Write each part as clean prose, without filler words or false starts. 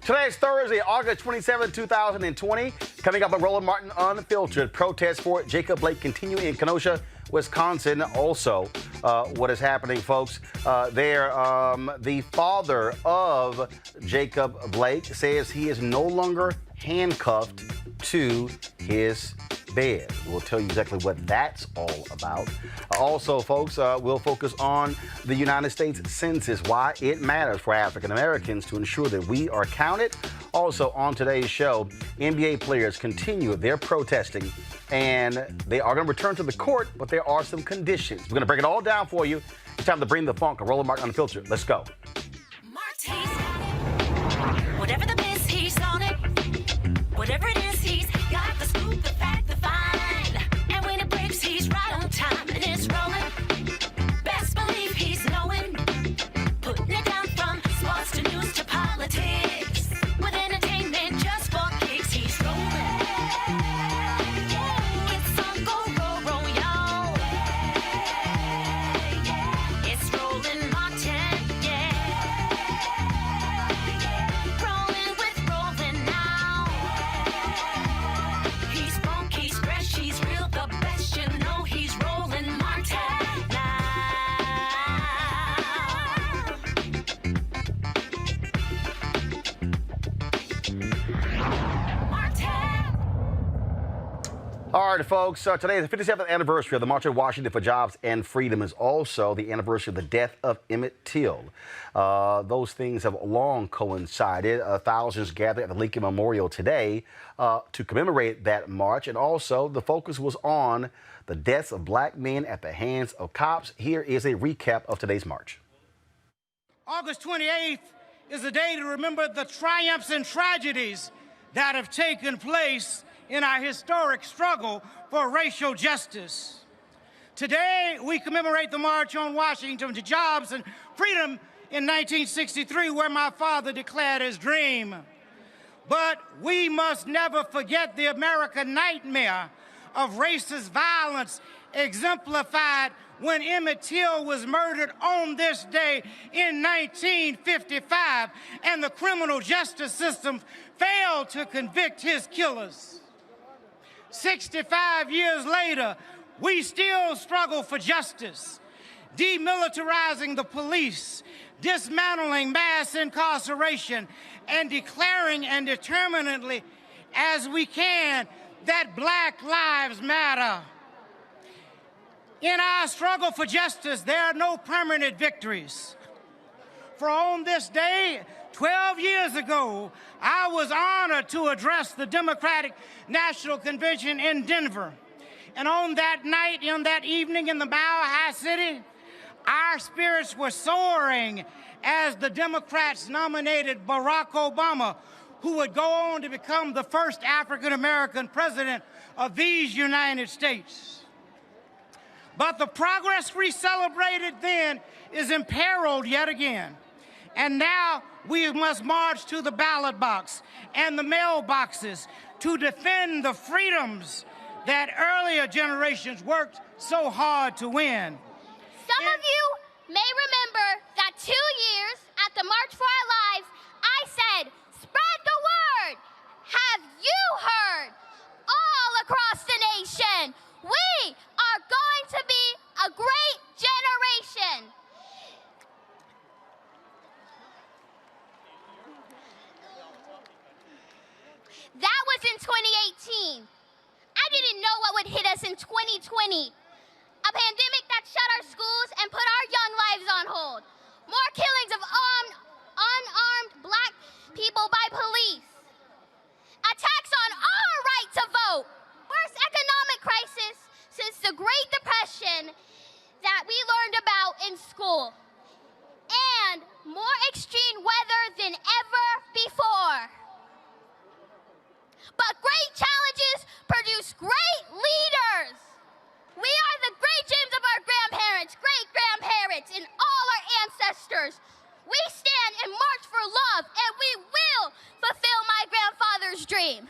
Today is Thursday, August 27, 2020. Coming up on Roland Martin Unfiltered, protests for Jacob Blake continue in Kenosha, Wisconsin. Also, what is happening, folks? The father of Jacob Blake says he is no longer handcuffed to his bed. We'll tell you exactly what that's all about. Also, folks, we'll focus on the United States Census, why it matters for African Americans to ensure that we are counted. Also, on today's show, NBA players continue their protesting, and they are going to return to the court, but there are some conditions. We're going to break it all down for you. It's time to bring the funk. Roland Martin Unfiltered. Let's go. Whatever the miss, he's on it. Whatever it is, he's got the scoop, the fact, the find. And when it breaks, he's right on time, and it's rolling. Best believe he's knowing. Putting it down from sports to news to politics. With entertainment just for kicks, he's rolling. It's on go, y'all. It's Roland Martin, Rolling with Roland now. He's funk, he's fresh, he's real, the best, you know he's Roland Martin now. Martin. All right, folks, today is the 57th anniversary of the March on Washington for Jobs and Freedom. Is also the anniversary of the death of Emmett Till. Those things have long coincided. Thousands gathered at the Lincoln Memorial today to commemorate that march, and also the focus was on the deaths of black men at the hands of cops. Here is a recap of today's march. August 28th is a day to remember the triumphs and tragedies that have taken place in our historic struggle for racial justice. Today, we commemorate the March on Washington to Jobs and Freedom in 1963, where my father declared his dream. But we must never forget the American nightmare of racist violence exemplified when Emmett Till was murdered on this day in 1955, and the criminal justice system failed to convict his killers. 65 years later, we still struggle for justice, demilitarizing the police, dismantling mass incarceration, and declaring and determinedly as we can that Black lives matter. In our struggle for justice, there are no permanent victories. For on this day, 12 years ago, I was honored to address the Democratic National Convention in Denver. And on that night, on that evening in the Mile High City, our spirits were soaring as the Democrats nominated Barack Obama, who would go on to become the first African-American president of these United States. But the progress we celebrated then is imperiled yet again. And now we must march to the ballot box and the mailboxes to defend the freedoms that earlier generations worked so hard to win. Some of you may remember that 2 years at the March for Our Lives, I said, spread the word. Have you heard? All across the nation, we are going to be a great generation. That was in 2018. I didn't know what would hit us in 2020. A pandemic that shut our schools and put our young lives on hold. More killings of unarmed black people by police. Attacks on our right to vote. Worst economic crisis since the Great Depression that we learned about in school. And more extreme weather than ever before. But great challenges produce great leaders. We are the great dreams of our grandparents, great-grandparents, and all our ancestors. We stand and march for love, and we will fulfill my grandfather's dream.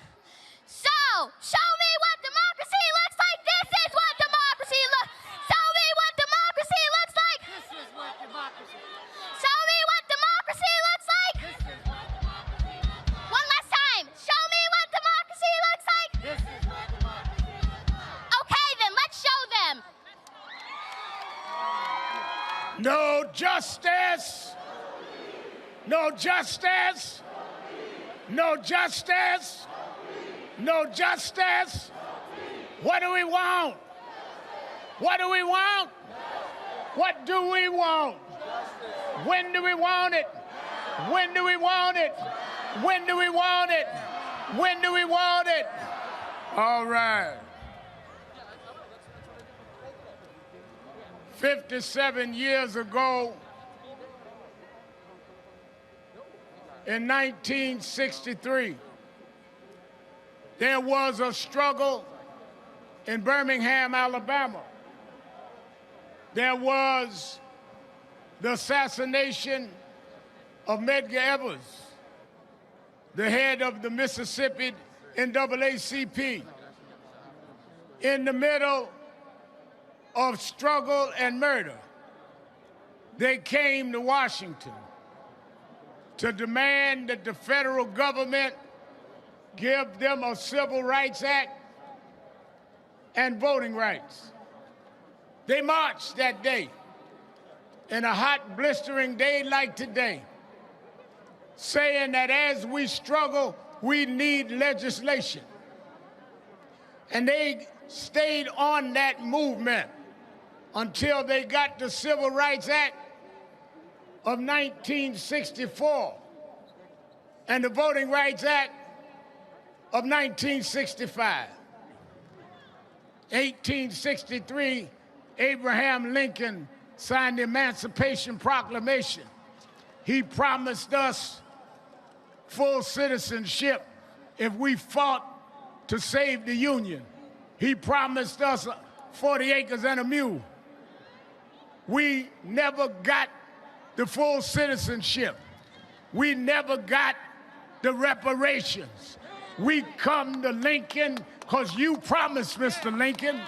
So, show me what democracy looks like. This is what democracy looks like. Show me what democracy looks like. This is what democracy looks like. Show me what democracy looks like. This is what democracy looks like. No justice. No justice. No justice. No justice. What do we want? What do we want? What do we want? When do we want it? When do we want it? When do we want it? When do we want it? All right. 57 years ago, in 1963, there was a struggle in Birmingham, Alabama. There was the assassination of Medgar Evers, the head of the Mississippi NAACP. In the middle of struggle and murder, they came to Washington to demand that the federal government give them a Civil Rights Act and voting rights. They marched that day, in a hot, blistering day like today, saying that as we struggle, we need legislation. And they stayed on that movement until they got the Civil Rights Act of 1964 and the Voting Rights Act of 1965. 1863, Abraham Lincoln signed the Emancipation Proclamation. He promised us full citizenship if we fought to save the Union. He promised us 40 acres and a mule. We never got the full citizenship. We never got the reparations. We come to Lincoln because you promised, Mr. Lincoln,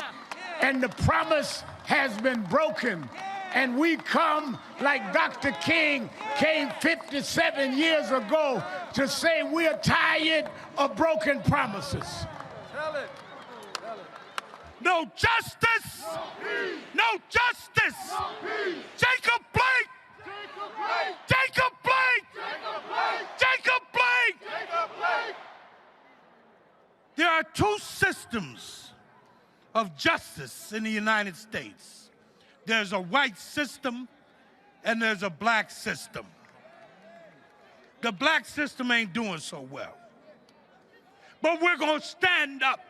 and the promise has been broken. And we come like Dr. King came 57 years ago to say we're tired of broken promises. Tell it. No justice! No justice! Jacob Blake! Jacob Blake! Jacob Blake! There are two systems of justice in the United States. There's a white system and there's a black system. The black system ain't doing so well. But we're going to stand up.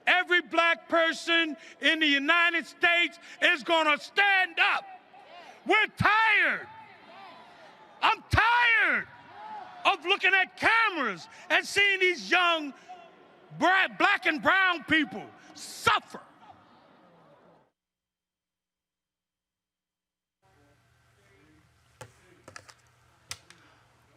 Every black person in the United States is going to stand up. We're tired. I'm tired of looking at cameras and seeing these young black and brown people suffer.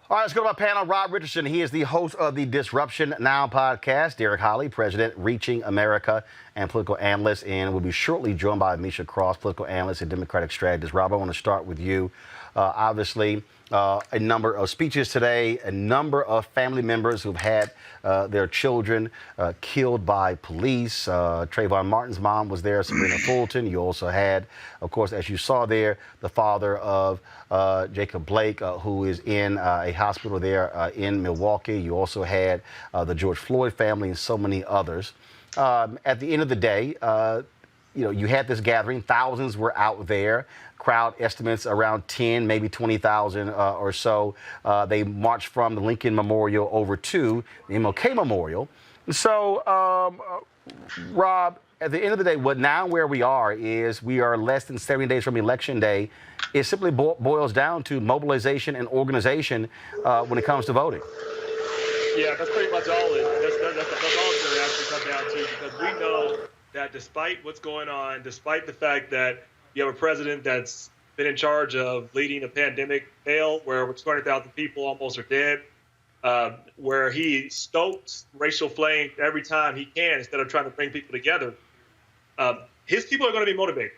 All right, let's go to my panel. Rob Richardson, he is the host of the Disruption Now podcast. Derek Holley, president, Reaching America, and political analyst. And we'll be shortly joined by Misha Cross, political analyst and Democratic strategist. Rob, I want to start with you. Obviously, a number of speeches today, a number of family members who've had their children killed by police. Trayvon Martin's mom was there, Sabrina Fulton. You also had, of course, as you saw there, the father of Jacob Blake, who is in a hospital there in Milwaukee. You also had the George Floyd family and so many others. At the end of the day, you had this gathering. Thousands were out there. Crowd estimates around 10, maybe 20,000 or so. They marched from the Lincoln Memorial over to the MLK Memorial. So, Rob, at the end of the day, where we are is we are less than 70 days from Election Day. It simply boils down to mobilization and organization when it comes to voting. Yeah, that's pretty much all that's all it's going to actually come down to, because we know that despite what's going on, despite the fact that you have a president that's been in charge of leading a pandemic where 200,000 people almost are dead, where he stokes racial flame every time he can instead of trying to bring people together, his people are going to be motivated.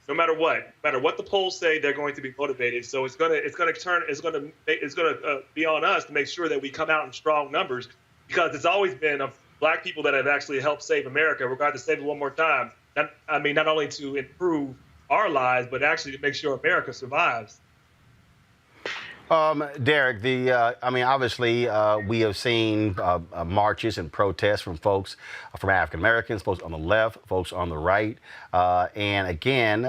No matter what the polls say, they're going to be motivated. So it's going to be on us to make sure that we come out in strong numbers, because it's always been of black people that have actually helped save America. We're going to save it one more time. Not only to improve our lives, but actually to make sure America survives. Derek, obviously, we have seen marches and protests from folks, from African Americans, folks on the left, folks on the right. And again,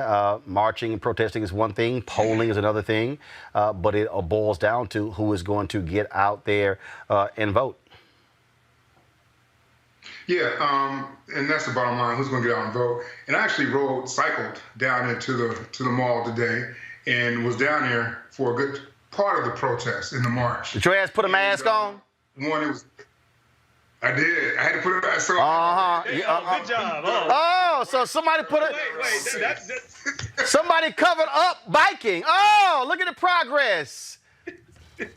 marching and protesting is one thing, polling is another thing, but it boils down to who is going to get out there and vote. Yeah, and that's the bottom line. Who's going to get out and vote? And I actually cycled down into the mall today, and was down there for a good part of the protest in the march. Did your ass put a mask on? I did. I had to put it. So Good job. So somebody put it. Wait, somebody covered up biking. Oh, look at the progress. Let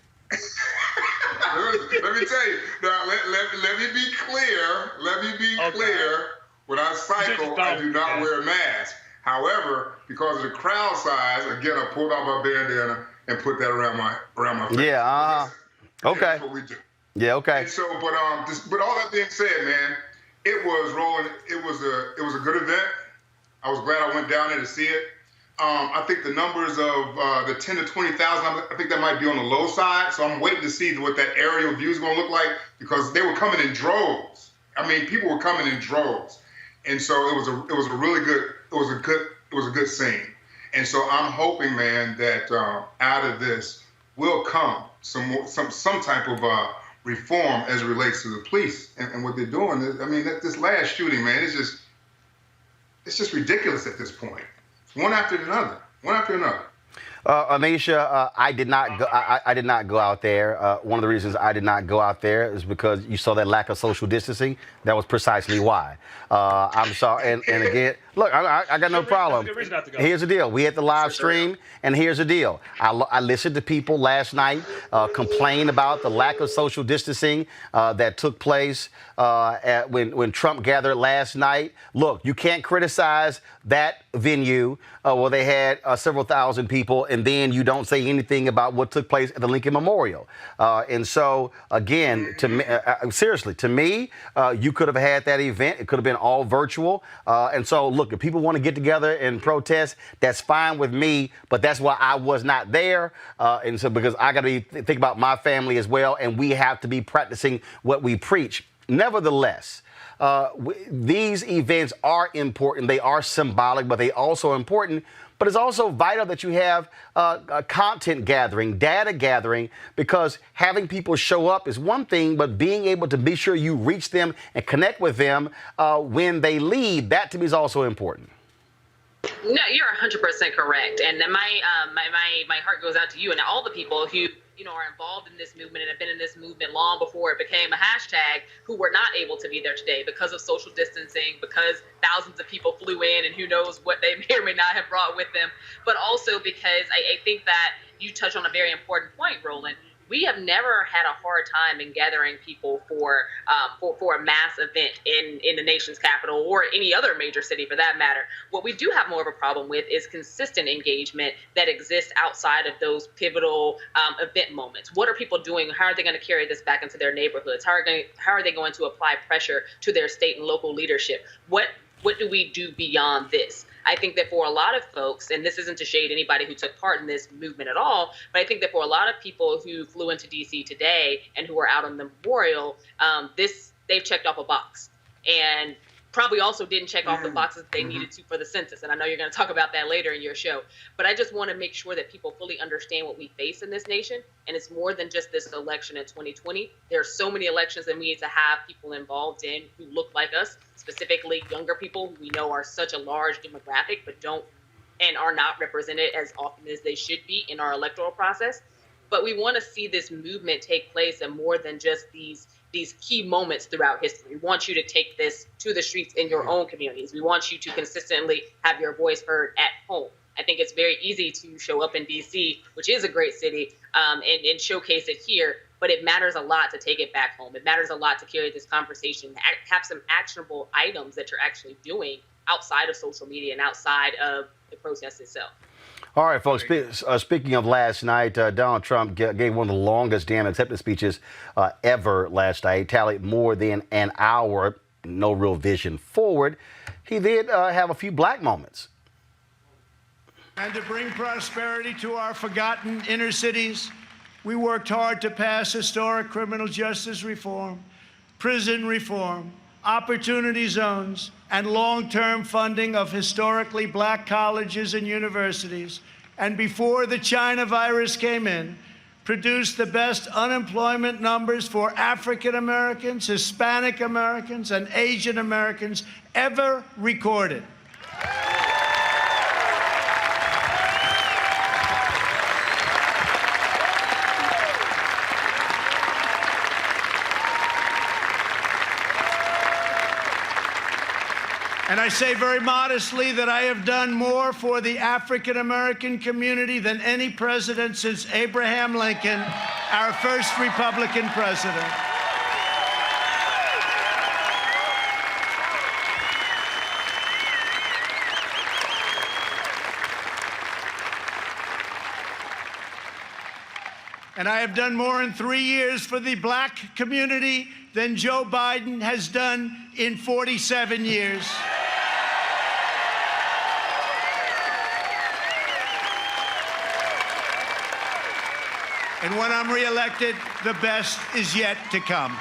me tell you. Now, let me be clear. Let me be clear. When I cycle, I do not wear a mask. However, because of the crowd size, again, I pulled out my bandana and put that around my face. Yeah. Okay. That's what we do. Yeah. Okay. And so, but all that being said, man, it was Roland. It was a good event. I was glad I went down there to see it. I think the numbers of the 10 to 20,000, I think that might be on the low side. So I'm waiting to see what that aerial view is going to look like, because they were coming in droves. I mean, people were coming in droves, and so it was a good scene. And so I'm hoping, man, that out of this will come some type of reform as it relates to the police and what they're doing. I mean, this last shooting, man, it's just ridiculous at this point. One after another. Anisha, I did not go out there. One of the reasons I did not go out there is because you saw that lack of social distancing. That was precisely why. I'm sorry. And again, look, I got no problem. Here's the deal. We had the live stream, and here's the deal. I listened to people last night complain about the lack of social distancing that took place when Trump gathered last night. Look, you can't criticize that venue where they had several thousand people, and then you don't say anything about what took place at the Lincoln Memorial. And so, again, seriously, to me, you could have had that event. It could have been all virtual. And so, look, if people want to get together and protest, that's fine with me. But that's why I was not there. And so, because I got to think about my family as well, and we have to be practicing what we preach. Nevertheless, these events are important. They are symbolic, but they also important. But it's also vital that you have content gathering, data gathering, because having people show up is one thing, but being able to be sure you reach them and connect with them when they leave, that to me is also important. No, you're 100% correct. And then my heart goes out to you and all the people who are involved in this movement and have been in this movement long before it became a hashtag, who were not able to be there today because of social distancing, because thousands of people flew in and who knows what they may or may not have brought with them, but also because I think that you touch on a very important point, Roland. We have never had a hard time in gathering people for a mass event in the nation's capital or any other major city for that matter. What we do have more of a problem with is consistent engagement that exists outside of those pivotal event moments. What are people doing? How are they going to carry this back into their neighborhoods? How are they going to apply pressure to their state and local leadership? What do we do beyond this? I think that for a lot of folks, and this isn't to shade anybody who took part in this movement at all, but I think that for a lot of people who flew into D.C. today and who are out on the memorial, they've checked off a box. And probably also didn't check off the boxes they needed to for the census. And I know you're going to talk about that later in your show. But I just want to make sure that people fully understand what we face in this nation. And it's more than just this election in 2020. There are so many elections that we need to have people involved in who look like us, specifically younger people who we know are such a large demographic, but don't and are not represented as often as they should be in our electoral process. But we want to see this movement take place in more than just these key moments throughout history. We want you to take this to the streets in your own communities. We want you to consistently have your voice heard at home. I think it's very easy to show up in D.C., which is a great city, and showcase it here, but it matters a lot to take it back home. It matters a lot to carry this conversation, have some actionable items that you're actually doing outside of social media and outside of the protest itself. All right, folks, speaking of last night, Donald Trump gave one of the longest damn acceptance speeches ever last night, tallied more than an hour, no real vision forward. He did have a few black moments. And to bring prosperity to our forgotten inner cities, we worked hard to pass historic criminal justice reform, prison reform, opportunity zones, and long-term funding of historically black colleges and universities. And before the China virus came in, produced the best unemployment numbers for African Americans, Hispanic Americans, and Asian Americans ever recorded. And I say very modestly that I have done more for the African American community than any president since Abraham Lincoln, our first Republican president. And I have done more in 3 years for the black community than Joe Biden has done in 47 years. And when I'm reelected, the best is yet to come.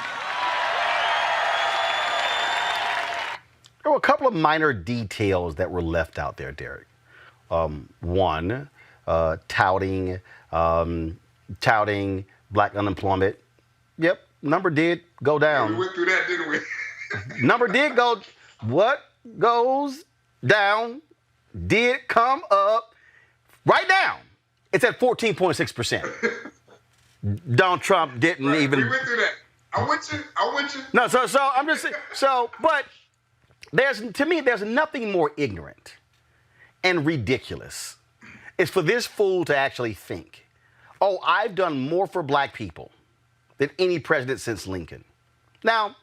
There were a couple of minor details that were left out there, Derek. One, touting black unemployment. Yep, number did go down. Yeah, we went through that, didn't we? Number did go. What goes down did come up right now. It's at 14.6%. Donald Trump didn't even. We went through that. I went you. No, so I'm just saying. But to me, there's nothing more ignorant and ridiculous. It's for this fool to actually think, oh, I've done more for black people than any president since Lincoln. Now,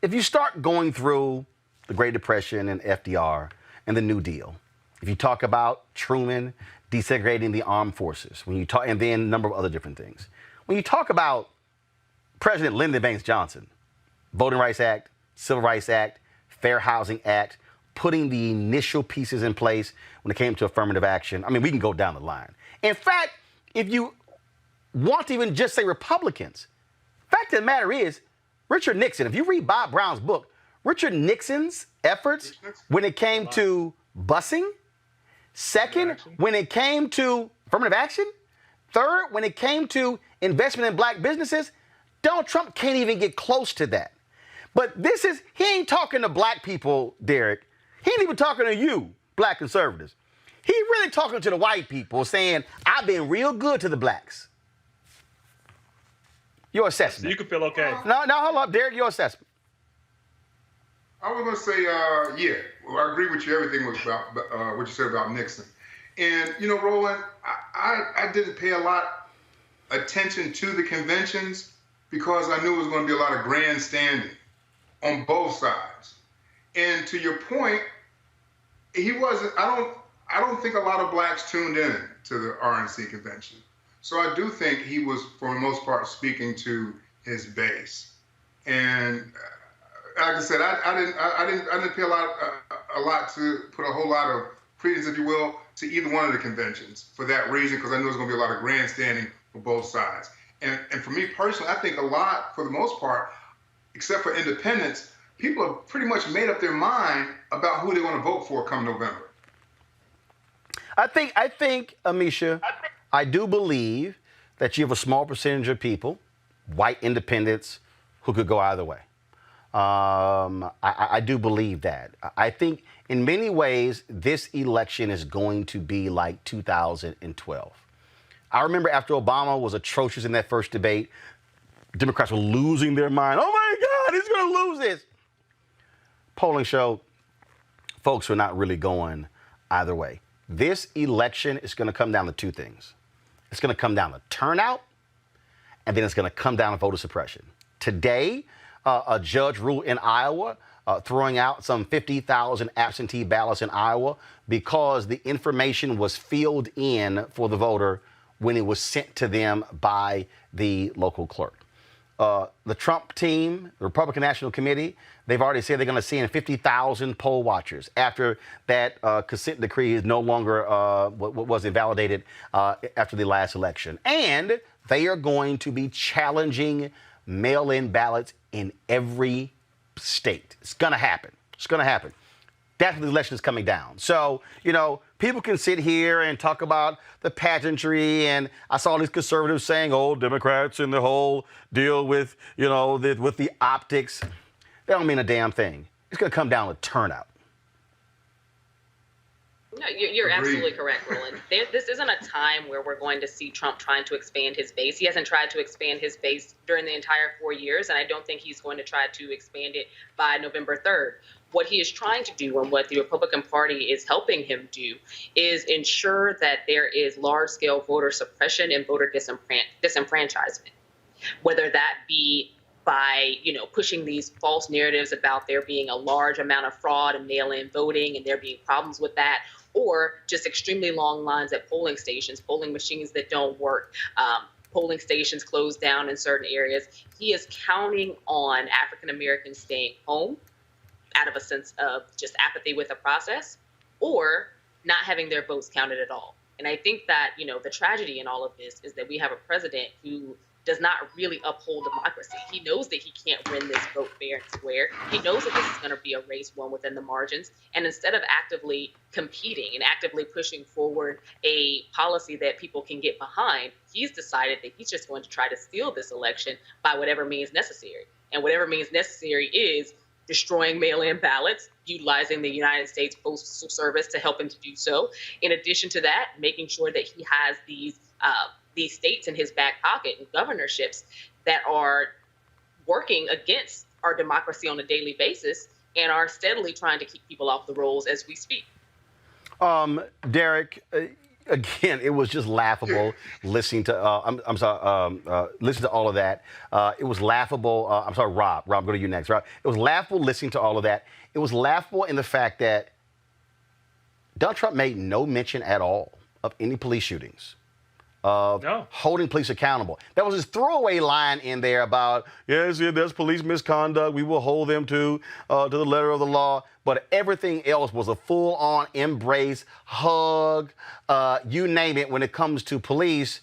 if you start going through the Great Depression and FDR and the New Deal, if you talk about Truman desegregating the armed forces, and then a number of other different things. When you talk about President Lyndon Baines Johnson, Voting Rights Act, Civil Rights Act, Fair Housing Act, putting the initial pieces in place when it came to affirmative action, I mean, we can go down the line. In fact, if you want to even just say Republicans, fact of the matter is, Richard Nixon, if you read Bob Brown's book, Richard Nixon's efforts when it came to busing, second, when it came to affirmative action, third, when it came to investment in black businesses, Donald Trump can't even get close to that. But he ain't talking to black people, Derek. He ain't even talking to you, black conservatives. He really talking to the white people saying, I've been real good to the blacks. Your assessment. So you can feel okay. No, hold up, Derek, your assessment. I was going to say, yeah, well, I agree with you, everything was about what you said about Nixon. And, you know, Roland, I didn't pay a lot attention to the conventions because I knew it was going to be a lot of grandstanding on both sides. And to your point, he wasn't, I don't think a lot of blacks tuned in to the RNC convention. So I do think he was, for the most part, speaking to his base. And like I said, I didn't pay a lot to put a whole lot of credence, if you will, to either one of the conventions for that reason, because I knew there was going to be a lot of grandstanding for both sides. And for me personally, I think a lot, for the most part, except for independents, people have pretty much made up their mind about who they want to vote for come November. I think, Amisha, I do believe that you have a small percentage of people, white independents, who could go either way. I do believe that. I think in many ways, this election is going to be like 2012. I remember after Obama was atrocious in that first debate, Democrats were losing their mind. Oh my God, he's going to lose this. Polling showed folks were not really going either way. This election is going to come down to two things. It's going to come down to turnout, and then it's going to come down to voter suppression. Today, a judge ruled in Iowa, throwing out some 50,000 absentee ballots in Iowa because the information was filled in for the voter when it was sent to them by the local clerk. the Trump team, the Republican National Committee, they've already said they're going to send 50,000 poll watchers after that consent decree is no longer was invalidated after the last election. And they are going to be challenging mail-in ballots in every state. It's going to happen. It's going to happen. After the election is coming down. So, people can sit here and talk about the pageantry, and I saw these conservatives saying, oh, Democrats and the whole deal with, with the optics. They don't mean a damn thing. It's going to come down to turnout. No, you're absolutely correct, Roland. This isn't a time where we're going to see Trump trying to expand his base. He hasn't tried to expand his base during the entire 4 years, and I don't think he's going to try to expand it by November 3rd. What he is trying to do, and what the Republican Party is helping him do, is ensure that there is large-scale voter suppression and voter disenfranchisement, whether that be by, pushing these false narratives about there being a large amount of fraud and mail-in voting and there being problems with that, or just extremely long lines at polling stations, polling machines that don't work, polling stations closed down in certain areas. He is counting on African Americans staying home out of a sense of just apathy with the process, or not having their votes counted at all. And I think that, the tragedy in all of this is that we have a president who does not really uphold democracy. He knows that he can't win this vote fair and square. He knows that this is going to be a race won within the margins. And instead of actively competing and actively pushing forward a policy that people can get behind, he's decided that he's just going to try to steal this election by whatever means necessary. And whatever means necessary is destroying mail-in ballots, utilizing the United States Postal Service to help him to do so. In addition to that, making sure that he has these states in his back pocket and governorships that are working against our democracy on a daily basis and are steadily trying to keep people off the rolls as we speak. Derek, again, it was just laughable listening to. Listening to all of that. It was laughable. I'm sorry, Rob. Rob, go to you next. Rob, it was laughable listening to all of that. It was laughable in the fact that Donald Trump made no mention at all of any police shootings, of holding police accountable. There was this throwaway line in there about, yes, there's police misconduct. We will hold them to the letter of the law. But everything else was a full-on embrace, hug, you name it, when it comes to police.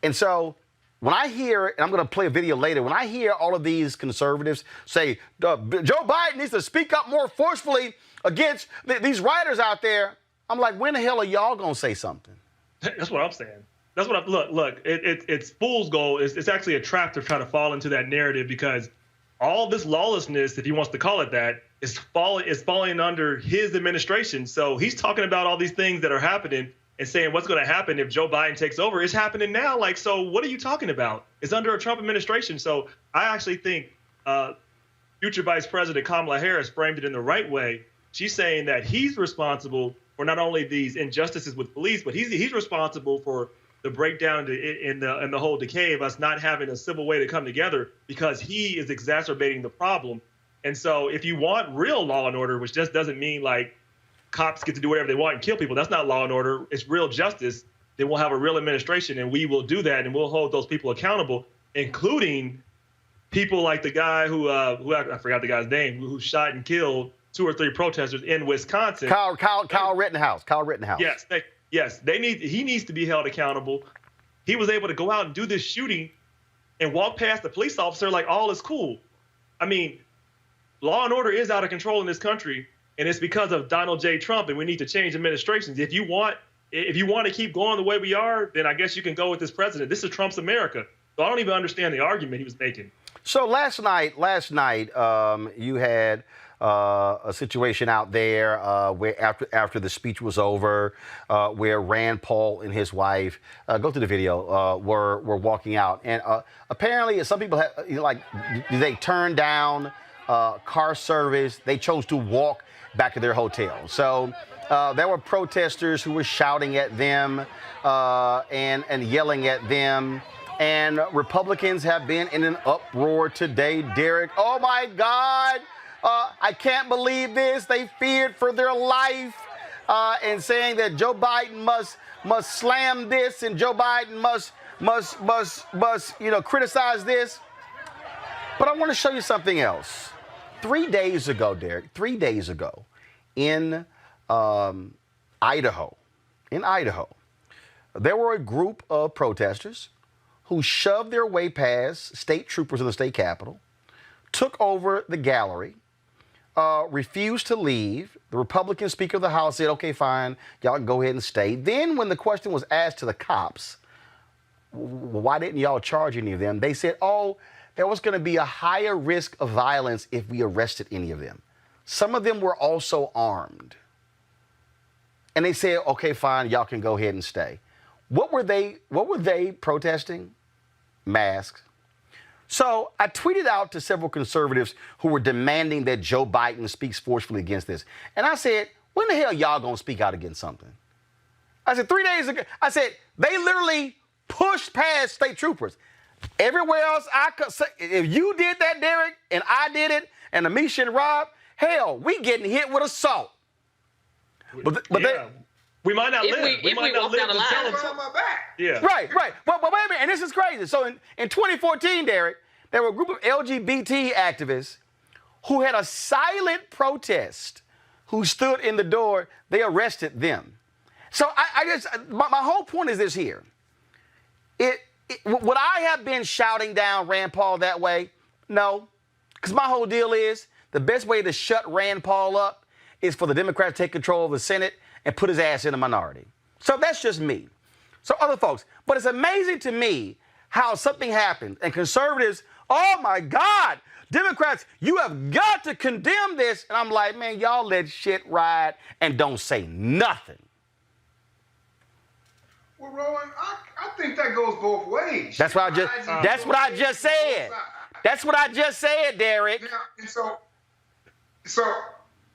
And so when I hear, and I'm going to play a video later, when I hear all of these conservatives say, Joe Biden needs to speak up more forcefully against these rioters out there, I'm like, when the hell are y'all going to say something? That's what I'm saying. That's what look. It's fool's gold. It's actually a trap to try to fall into that narrative, because all this lawlessness, if he wants to call it that, is falling under his administration. So he's talking about all these things that are happening and saying what's going to happen if Joe Biden takes over. It's happening now. Like, so what are you talking about? It's under a Trump administration. So I actually think future Vice President Kamala Harris framed it in the right way. She's saying that he's responsible for not only these injustices with police, but he's responsible for the breakdown in the whole decay of us not having a civil way to come together, because he is exacerbating the problem. And so if you want real law and order, which just doesn't mean like cops get to do whatever they want and kill people, that's not law and order. It's real justice. Then we'll have a real administration, and we will do that, and we'll hold those people accountable, including people like the guy who I forgot the guy's name, who shot and killed 2 or 3 protesters in Wisconsin. Kyle Rittenhouse. Yes, he needs to be held accountable. He was able to go out and do this shooting and walk past the police officer like all is cool. I mean, law and order is out of control in this country, and it's because of Donald J. Trump, and we need to change administrations. If you want to keep going the way we are, then I guess you can go with this president. This is Trump's America. So I don't even understand the argument he was making. So last night, you had a situation out there where after the speech was over, where Rand Paul and his wife, go to the video, were walking out, and apparently some people they turned down car service. They chose to walk back to their hotel. So there were protesters who were shouting at them and yelling at them. And Republicans have been in an uproar today, Derek. Oh, my God. I can't believe this. They feared for their life and saying that Joe Biden must slam this and Joe Biden must criticize this. But I want to show you something else. 3 days ago, Derek, 3 days ago, in Idaho, there were a group of protesters who shoved their way past state troopers in the state capitol, took over the gallery, refused to leave. The Republican Speaker of the House said, okay, fine, y'all can go ahead and stay. Then when the question was asked to the cops, why didn't y'all charge any of them? They said, oh, there was going to be a higher risk of violence if we arrested any of them. Some of them were also armed. And they said, okay, fine, y'all can go ahead and stay. What were they protesting? Masks. So I tweeted out to several conservatives who were demanding that Joe Biden speaks forcefully against this. And I said, when the hell y'all gonna speak out against something? I said 3 days ago, I said, they literally pushed past state troopers. Everywhere else I could say, if you did that, Derek, and I did it, and Amisha and Rob, hell, we getting hit with assault. But yeah. We might not live. We might not live to tell them. Yeah. Right. But wait a minute, and this is crazy. So in 2014, Derek, there were a group of LGBT activists who had a silent protest, who stood in the door. They arrested them. So I guess my whole point is this here. Would I have been shouting down Rand Paul that way? No. Because my whole deal is the best way to shut Rand Paul up is for the Democrats to take control of the Senate and put his ass in a minority. So that's just me. So other folks. But it's amazing to me how something happened and conservatives, oh my God, Democrats, you have got to condemn this. And I'm like, man, y'all let shit ride and don't say nothing. Well, Roland, I think that goes both ways. That's what I just said. That's what I just said, Derek. Yeah, and so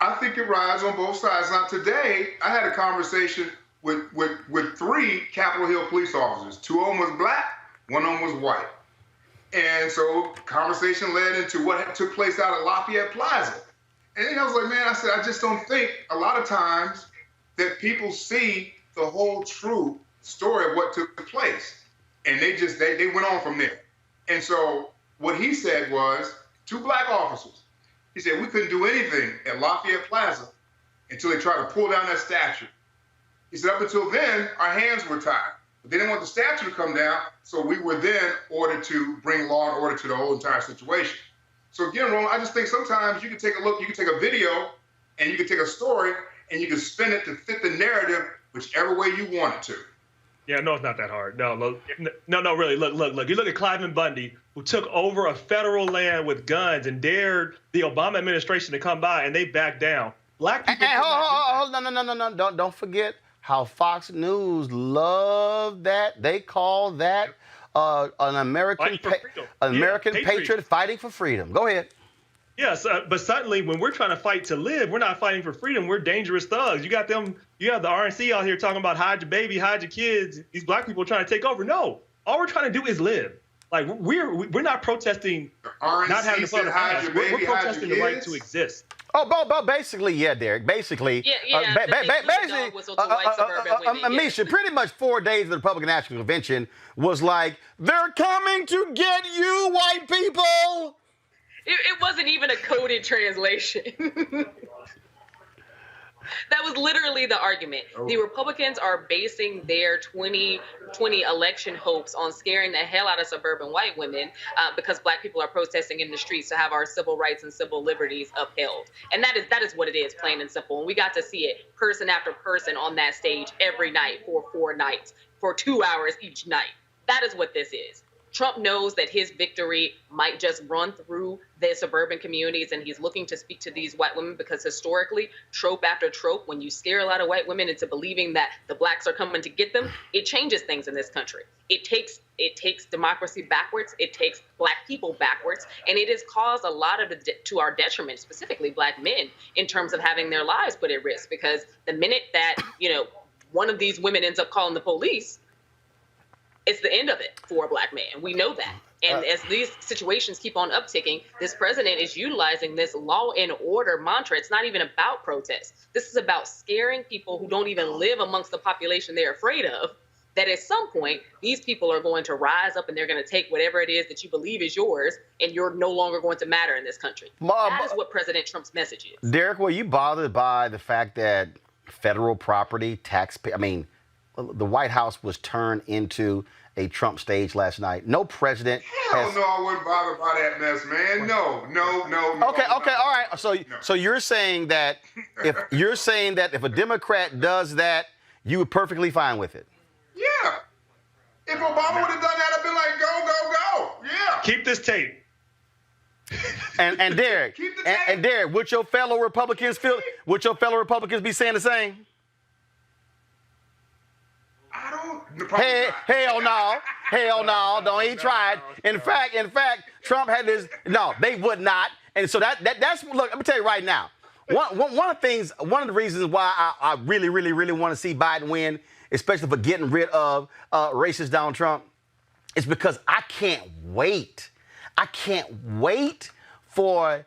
I think it rides on both sides. Now, today, I had a conversation with 3 Capitol Hill police officers. 2 of them was black, 1 of them was white. And so conversation led into what took place out at Lafayette Plaza. And I was like, man, I just don't think a lot of times that people see the whole true story of what took place. And they went on from there. And so what he said was, 2 black officers, he said, we couldn't do anything at Lafayette Plaza until they tried to pull down that statue. He said, up until then, our hands were tied. But they didn't want the statue to come down, so we were then ordered to bring law and order to the whole entire situation. So again, Roland, I just think sometimes you can take a look, you can take a video, and you can take a story, and you can spin it to fit the narrative whichever way you want it to. Yeah, no, it's not that hard. No, really. Look. You look at Cliven Bundy, who took over a federal land with guns and dared the Obama administration to come by, and they backed down. Black people. No. Don't forget how Fox News loved that. They call that an American patriot fighting for freedom. Go ahead. Yes, but suddenly when we're trying to fight to live, we're not fighting for freedom. We're dangerous thugs. You have the RNC out here talking about hide your baby, hide your kids. These black people are trying to take over. No, all we're trying to do is live. Like we're not protesting not having a public house. We're protesting the right to exist. Oh, basically, yeah, Derek. Basically, Amisha, pretty much 4 days of the Republican National Convention was like, they're coming to get you, white people. It wasn't even a coded translation. That was literally the argument. The Republicans are basing their 2020 election hopes on scaring the hell out of suburban white women because black people are protesting in the streets to have our civil rights and civil liberties upheld. And that is what it is, plain and simple. And we got to see it person after person on that stage every night for 4 nights, for 2 hours each night. That is what this is. Trump knows that his victory might just run through the suburban communities, and he's looking to speak to these white women because historically, trope after trope, when you scare a lot of white women into believing that the blacks are coming to get them, it changes things in this country. It takes democracy backwards. It takes black people backwards, and it has caused a lot of to our detriment, specifically black men, in terms of having their lives put at risk. Because the minute that one of these women ends up calling the police, it's the end of it for a black man. We know that. And as these situations keep on upticking, this president is utilizing this law and order mantra. It's not even about protests. This is about scaring people who don't even live amongst the population they're afraid of, that at some point, these people are going to rise up and they're going to take whatever it is that you believe is yours, and you're no longer going to matter in this country. That is what President Trump's message is. Derek, were you bothered by the fact that federal property, taxpayer, the White House was turned into a Trump stage last night? No president has... No, I wouldn't bother by that mess, man. No. Okay, all right. So you're saying that if a Democrat does that, you were perfectly fine with it? Yeah. If Obama would have done that, I'd be like, go. Yeah. Keep this tape. And Derek, and Derek, would your fellow Republicans be saying the same? I don't. Hell no, don't even try it. In fact, Trump had this. No, they would not. And so that's look. Let me tell you right now. One of the reasons why I really want to see Biden win, especially for getting rid of racist Donald Trump, is because I can't wait. I can't wait for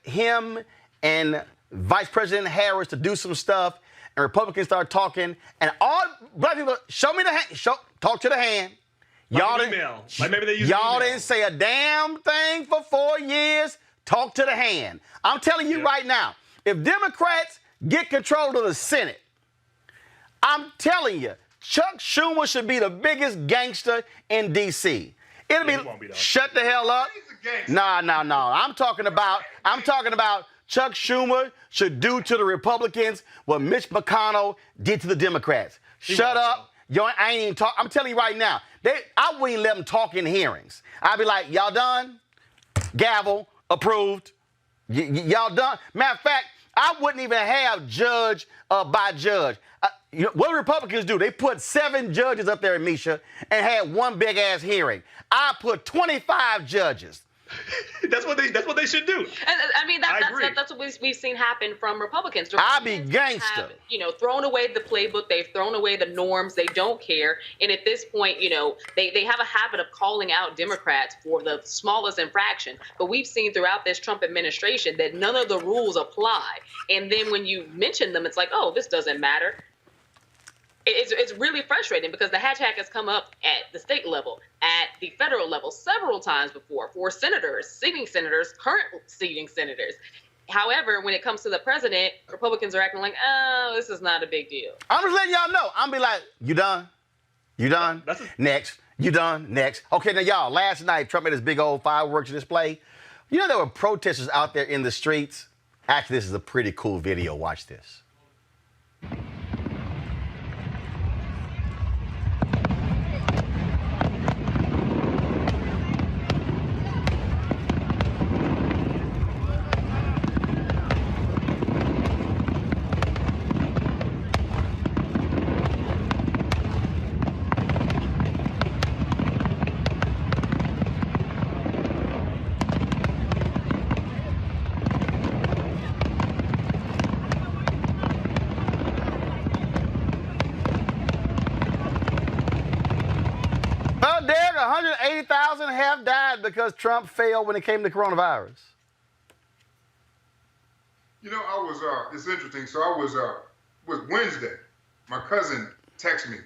him and Vice President Harris to do some stuff, and Republicans start talking, and all black people show me the hand, talk to the hand. Y'all didn't say a damn thing for 4 years. Talk to the hand. I'm telling you right now, if Democrats get control of the Senate, I'm telling you, Chuck Schumer should be the biggest gangster in D.C. It'll be shut the hell up. No. I'm talking about Chuck Schumer should do to the Republicans what Mitch McConnell did to the Democrats. Shut up. I ain't even talk. I'm telling you right now, I wouldn't even let them talk in hearings. I'd be like, y'all done? Gavel, approved. Y'all done? Matter of fact, I wouldn't even have judge by judge. What do Republicans do? They put 7 judges up there, Misha, and had one big ass hearing. I put 25 judges. That's what they should do. That's what we've seen happen from Republicans. I be gangster. Have, thrown away the playbook. They've thrown away the norms. They don't care. And at this point, they have a habit of calling out Democrats for the smallest infraction. But we've seen throughout this Trump administration that none of the rules apply. And then when you mention them, it's like, oh, this doesn't matter. It's really frustrating because the hashtag has come up at the state level, at the federal level several times before for senators, current seating senators. However, when it comes to the president, Republicans are acting like, oh, this is not a big deal. I'm just letting y'all know. I'm be like, you done? You done? Next. You done? Next. Okay, now y'all, last night, Trump had his big old fireworks display. There were protesters out there in the streets. Actually, this is a pretty cool video. Watch this. Well, Derek, 180,000 have died because Trump failed when it came to coronavirus. It's interesting. So I was Wednesday. My cousin texted me.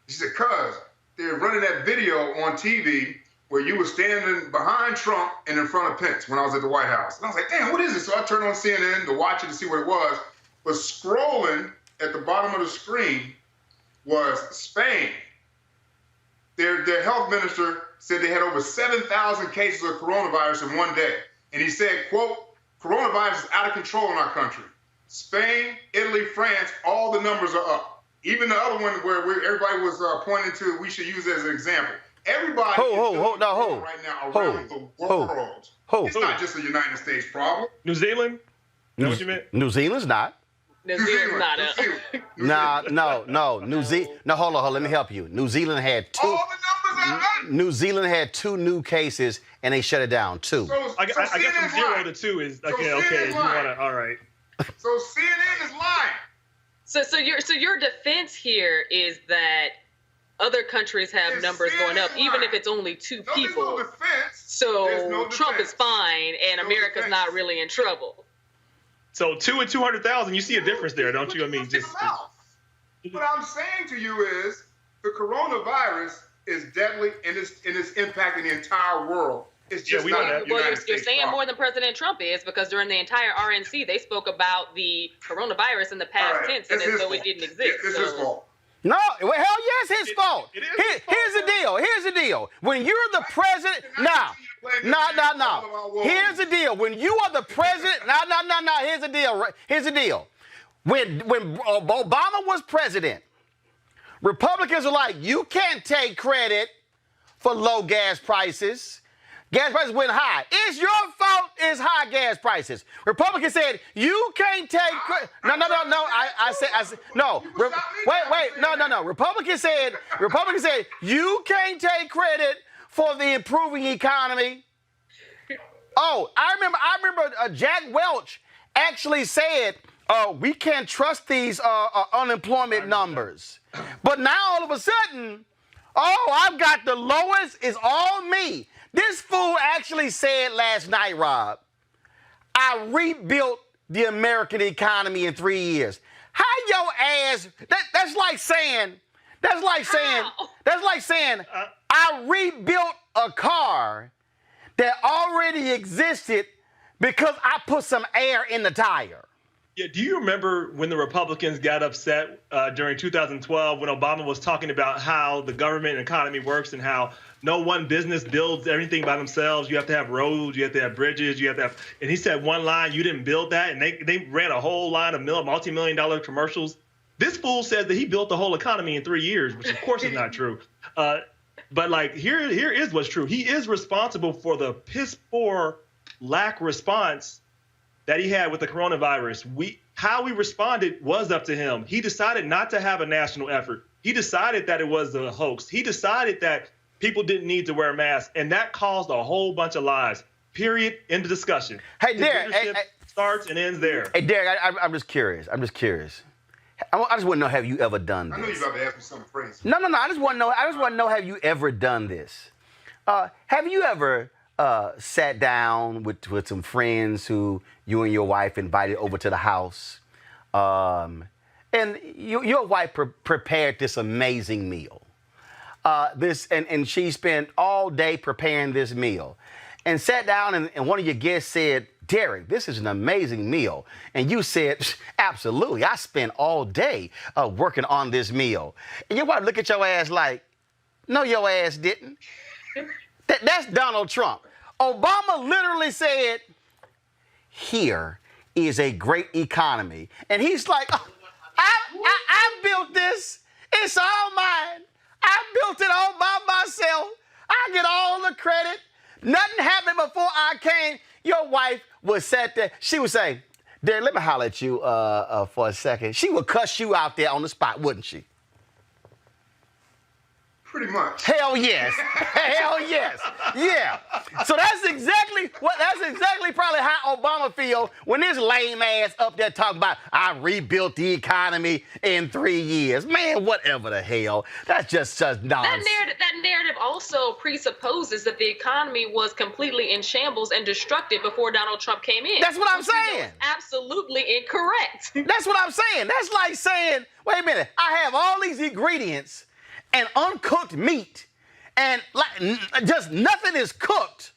She said, cuz, they're running that video on TV where you were standing behind Trump and in front of Pence when I was at the White House. And I was like, damn, what is this? So I turned on CNN to watch it to see what it was. But scrolling at the bottom of the screen was Spain. Their health minister said they had over 7,000 cases of coronavirus in one day. And he said, quote, coronavirus is out of control in our country. Spain, Italy, France, all the numbers are up. Even the other one where everybody was pointing to, we should use it as an example. Everybody is doing right now around the world. It's not just a United States problem. New Zealand? Is that what you meant? New Zealand's not. New Zealand's not up. No. New Zealand. No, hold on. Let me help you. New Zealand had 2. All the numbers are up. New Zealand had 2 new cases and they shut it down. 2. I guess from 0 to 2 is okay. If you wanna, all right. So CNN is lying. So your defense here is that other countries have numbers going up, even if it's only 2 people. There's no defense. So Trump is fine and America's not really in trouble. So 2 and 200,000, you see a difference there, don't you? What I'm saying to you is the coronavirus is deadly and it's impacting the entire world. It's just we know not that. a Well, United you're States saying problem. more than President Trump is, because during the entire RNC, they spoke about the coronavirus in the past All right. tense and It's as his though it fault. didn't exist. It's his fault. No, well, hell yes, his fault. it is his fault, Here's the deal. Here's the deal. When you're the president, Here's the deal. When you are the president, Here's the deal. Here's the deal. When Obama was president, Republicans are like, you can't take credit for low gas prices. Gas prices went high. It's your fault it's high gas prices. Republicans said, you can't take credit. No. I said, no. Wait. No. Republicans said, you can't take credit for the improving economy. Oh, I remember Jack Welch actually said, we can't trust these unemployment numbers. But now all of a sudden, I've got the lowest, it's all me. This fool actually said last night, Rob, I rebuilt the American economy in 3 years. How your ass, that's like saying, I rebuilt a car that already existed because I put some air in the tire. Yeah, do you remember when the Republicans got upset during 2012 when Obama was talking about how the government and economy works and how no one business builds everything by themselves? You have to have roads, you have to have bridges, you have to have, and he said one line, you didn't build that, and they ran a whole line of multi-million-dollar commercials. This fool says that he built the whole economy in 3 years, which of course is not true. But like here is what's true. He is responsible for the piss-poor lack response that he had with the coronavirus. How we responded was up to him. He decided not to have a national effort. He decided that it was a hoax. He decided that people didn't need to wear masks, and that caused a whole bunch of lives. Period. End of discussion. Hey, Derek. Starts and ends there. Hey, Derek, I'm just curious. I just want to know, have you ever done this? I know you're about to ask me something crazy. No. I just want to know, have you ever done this? Have you ever sat down with some friends who you and your wife invited over to the house, and your wife prepared this amazing meal, and she spent all day preparing this meal, and sat down and one of your guests said, Derek, this is an amazing meal, and you said, absolutely, I spent all day working on this meal, and your wife look at your ass like, no, your ass didn't. That's Donald Trump. Obama literally said, here is a great economy. And he's like, I built this. It's all mine. I built it all by myself. I get all the credit. Nothing happened before I came. Your wife would sit there. She would say, Derek, let me holler at you for a second. She would cuss you out there on the spot, wouldn't she? Pretty much. Hell yes. Hell yes. Yeah. So that's exactly probably how Obama feels when this lame ass up there talking about I rebuilt the economy in 3 years. Man, whatever the hell. That's just nonsense. That narrative also presupposes that the economy was completely in shambles and destructive before Donald Trump came in. That's what I'm saying. Absolutely incorrect. That's what I'm saying. That's like saying, wait a minute, I have all these ingredients and uncooked meat, and just nothing is cooked.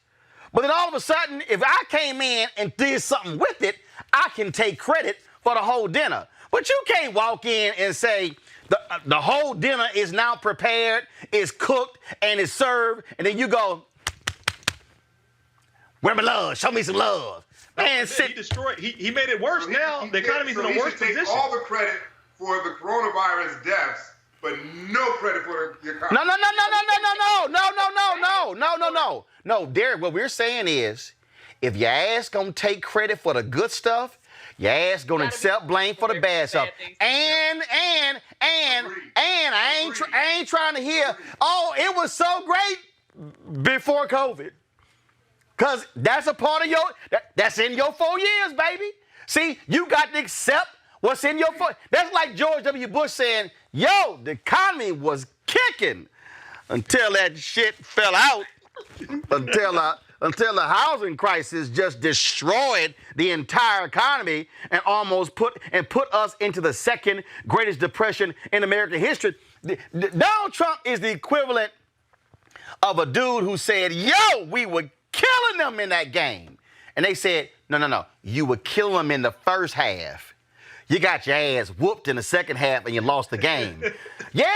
But then all of a sudden, if I came in and did something with it, I can take credit for the whole dinner. But you can't walk in and say the whole dinner is now prepared, is cooked, and is served, and then you go, where my love? Show me some love. Man, he destroyed. He made it worse now. The economy's in a worse position. Take all the credit for the coronavirus deaths, but no credit for the economy. No, Derek, what we're saying is, if your ass gonna take credit for the good stuff, your ass gonna accept blame for the bad stuff. And I ain't trying to hear, it was so great before COVID. Cause that's a part of that's in your 4 years, baby. See, you got to accept what's in your 4. That's like George W. Bush saying, yo, the economy was kicking until that shit fell out, until the housing crisis just destroyed the entire economy and almost put us into the second greatest depression in American history. Donald Trump is the equivalent of a dude who said, yo, we were killing them in that game. And they said, no, you were killing them in the first half. You got your ass whooped in the second half and you lost the game. yeah,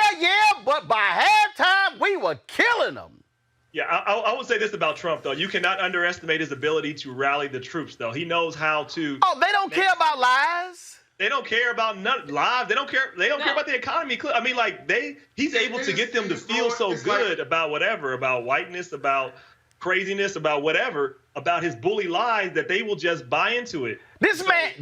but by halftime, we were killing them. Yeah, I would say this about Trump, though. You cannot underestimate his ability to rally the troops, though. He knows how to. Oh, they don't care about lies. They don't care about lives. They don't care. They don't care about the economy. I mean, like he's able to get them to feel so good about whatever, about whiteness, about craziness, about whatever, about his bully lies that they will just buy into it.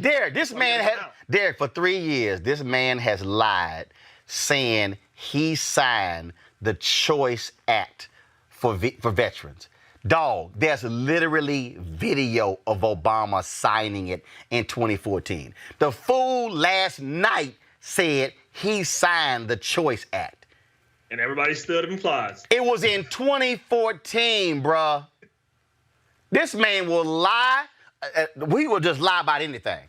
Derek, for 3 years, this man has lied, saying he signed the Choice Act for veterans. Dog, there's literally video of Obama signing it in 2014. The fool last night said he signed the Choice Act. And everybody stood and applause. It was in 2014, bruh. This man will lie. We will just lie about anything.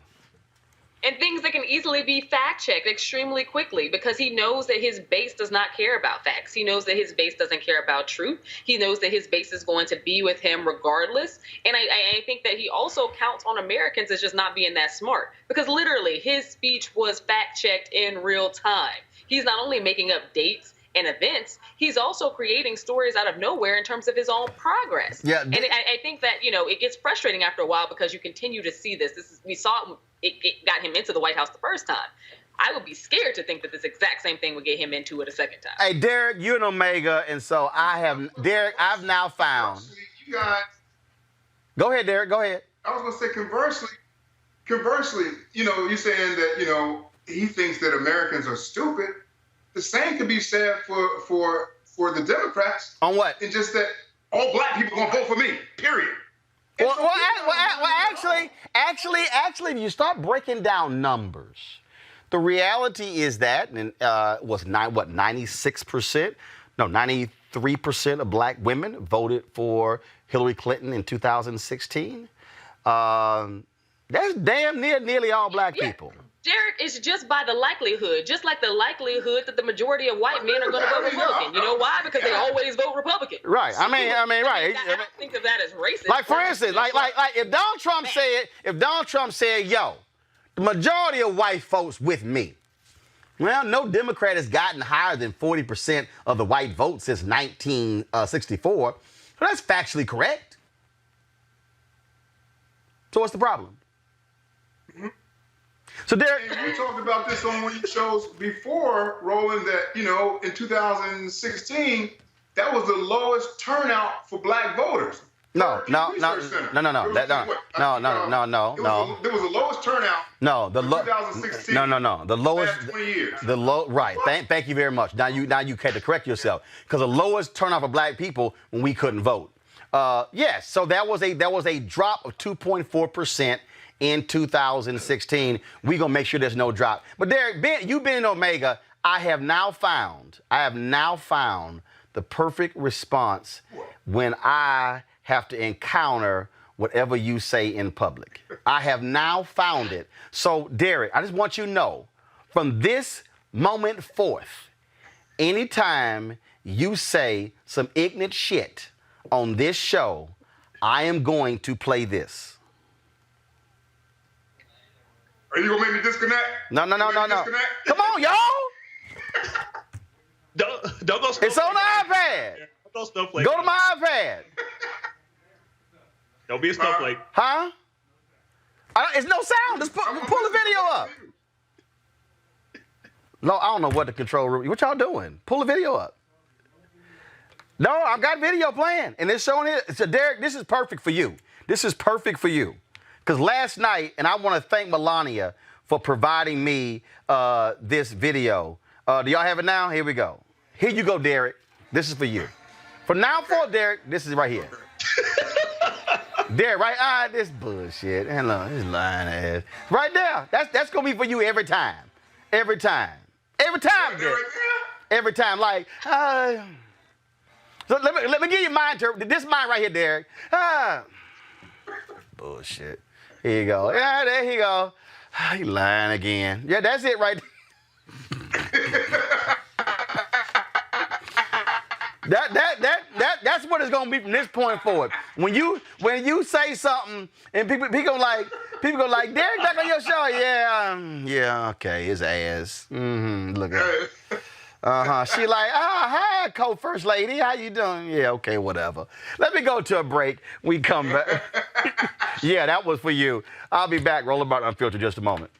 And things that can easily be fact-checked extremely quickly because he knows that his base does not care about facts. He knows that his base doesn't care about truth. He knows that his base is going to be with him regardless. And I think that he also counts on Americans as just not being that smart because literally his speech was fact-checked in real time. He's not only making up dates and events, he's also creating stories out of nowhere in terms of his own progress. Yeah, and I think that, it gets frustrating after a while because you continue to see this. We saw it got him into the White House the first time. I would be scared to think that this exact same thing would get him into it a second time. Hey, Derek, you're an Omega, and so I've now found. You guys. Go ahead, Derek, go ahead. I was going to say conversely, you're saying that, he thinks that Americans are stupid. The same could be said for the Democrats. On what? And just that all black people going to vote for me, period. Actually, if you start breaking down numbers, the reality is that was 93% of black women voted for Hillary Clinton in 2016. That's damn nearly all black people. Derek, it's just by the likelihood, just like the likelihood that the majority of white men are going to vote Republican. You know why? Because they always vote Republican. Right. I mean, right. I don't think of that as racist. Like, for instance, like if Donald Trump said, yo, the majority of white folks with me. Well, no Democrat has gotten higher than 40% of the white vote since 1964. So that's factually correct. So what's the problem? So Derek, we talked about this on one of your shows before, Roland, that, in 2016, that was the lowest turnout for black voters. No. There was the lowest turnout. No, in 2016. No. The lowest. 20 years. Right. Thank you very much. Now you had to correct yourself because the lowest turnout for black people when we couldn't vote. Yes. So that was a drop of 2.4%. In 2016, we're going to make sure there's no drop. But Derek, you've been in Omega. I have now found the perfect response when I have to encounter whatever you say in public. I have now found it. So, Derek, I just want you to know, from this moment forth, anytime you say some ignorant shit on this show, I am going to play this. Are you going to make me disconnect? No. Come on, y'all. Don't go. It's on the iPad. Don't go snowflake. Go to my iPad. Don't be a snowflake. Huh? It's no sound. Just pull the video up. No, I don't know what the control room. What y'all doing? Pull the video up. No, I've got video playing, and it's showing it. So, Derek, this is perfect for you. Because last night, and I want to thank Melania for providing me this video. Do y'all have it now? Here we go. Here you go, Derek. This is for you. From now forward, Derek, this is right here. Derek, right? This bullshit. Hello, this lying ass. Right there. That's going to be for you every time. Every time, Derek. Every time. Like, so let me give you mine. This is mine right here, Derek. Bullshit. Here you go. Yeah, there you go. He lying again. Yeah, that's it right there. That's what it's gonna be from this point forward. When you say something and people go like, Derek back on your show, yeah, okay, his ass. Look at it. She like, hi, co-first lady, how you doing? Yeah, okay, whatever. Let me go to a break. We come back. Yeah, that was for you. I'll be back. Roland Martin Unfiltered in just a moment.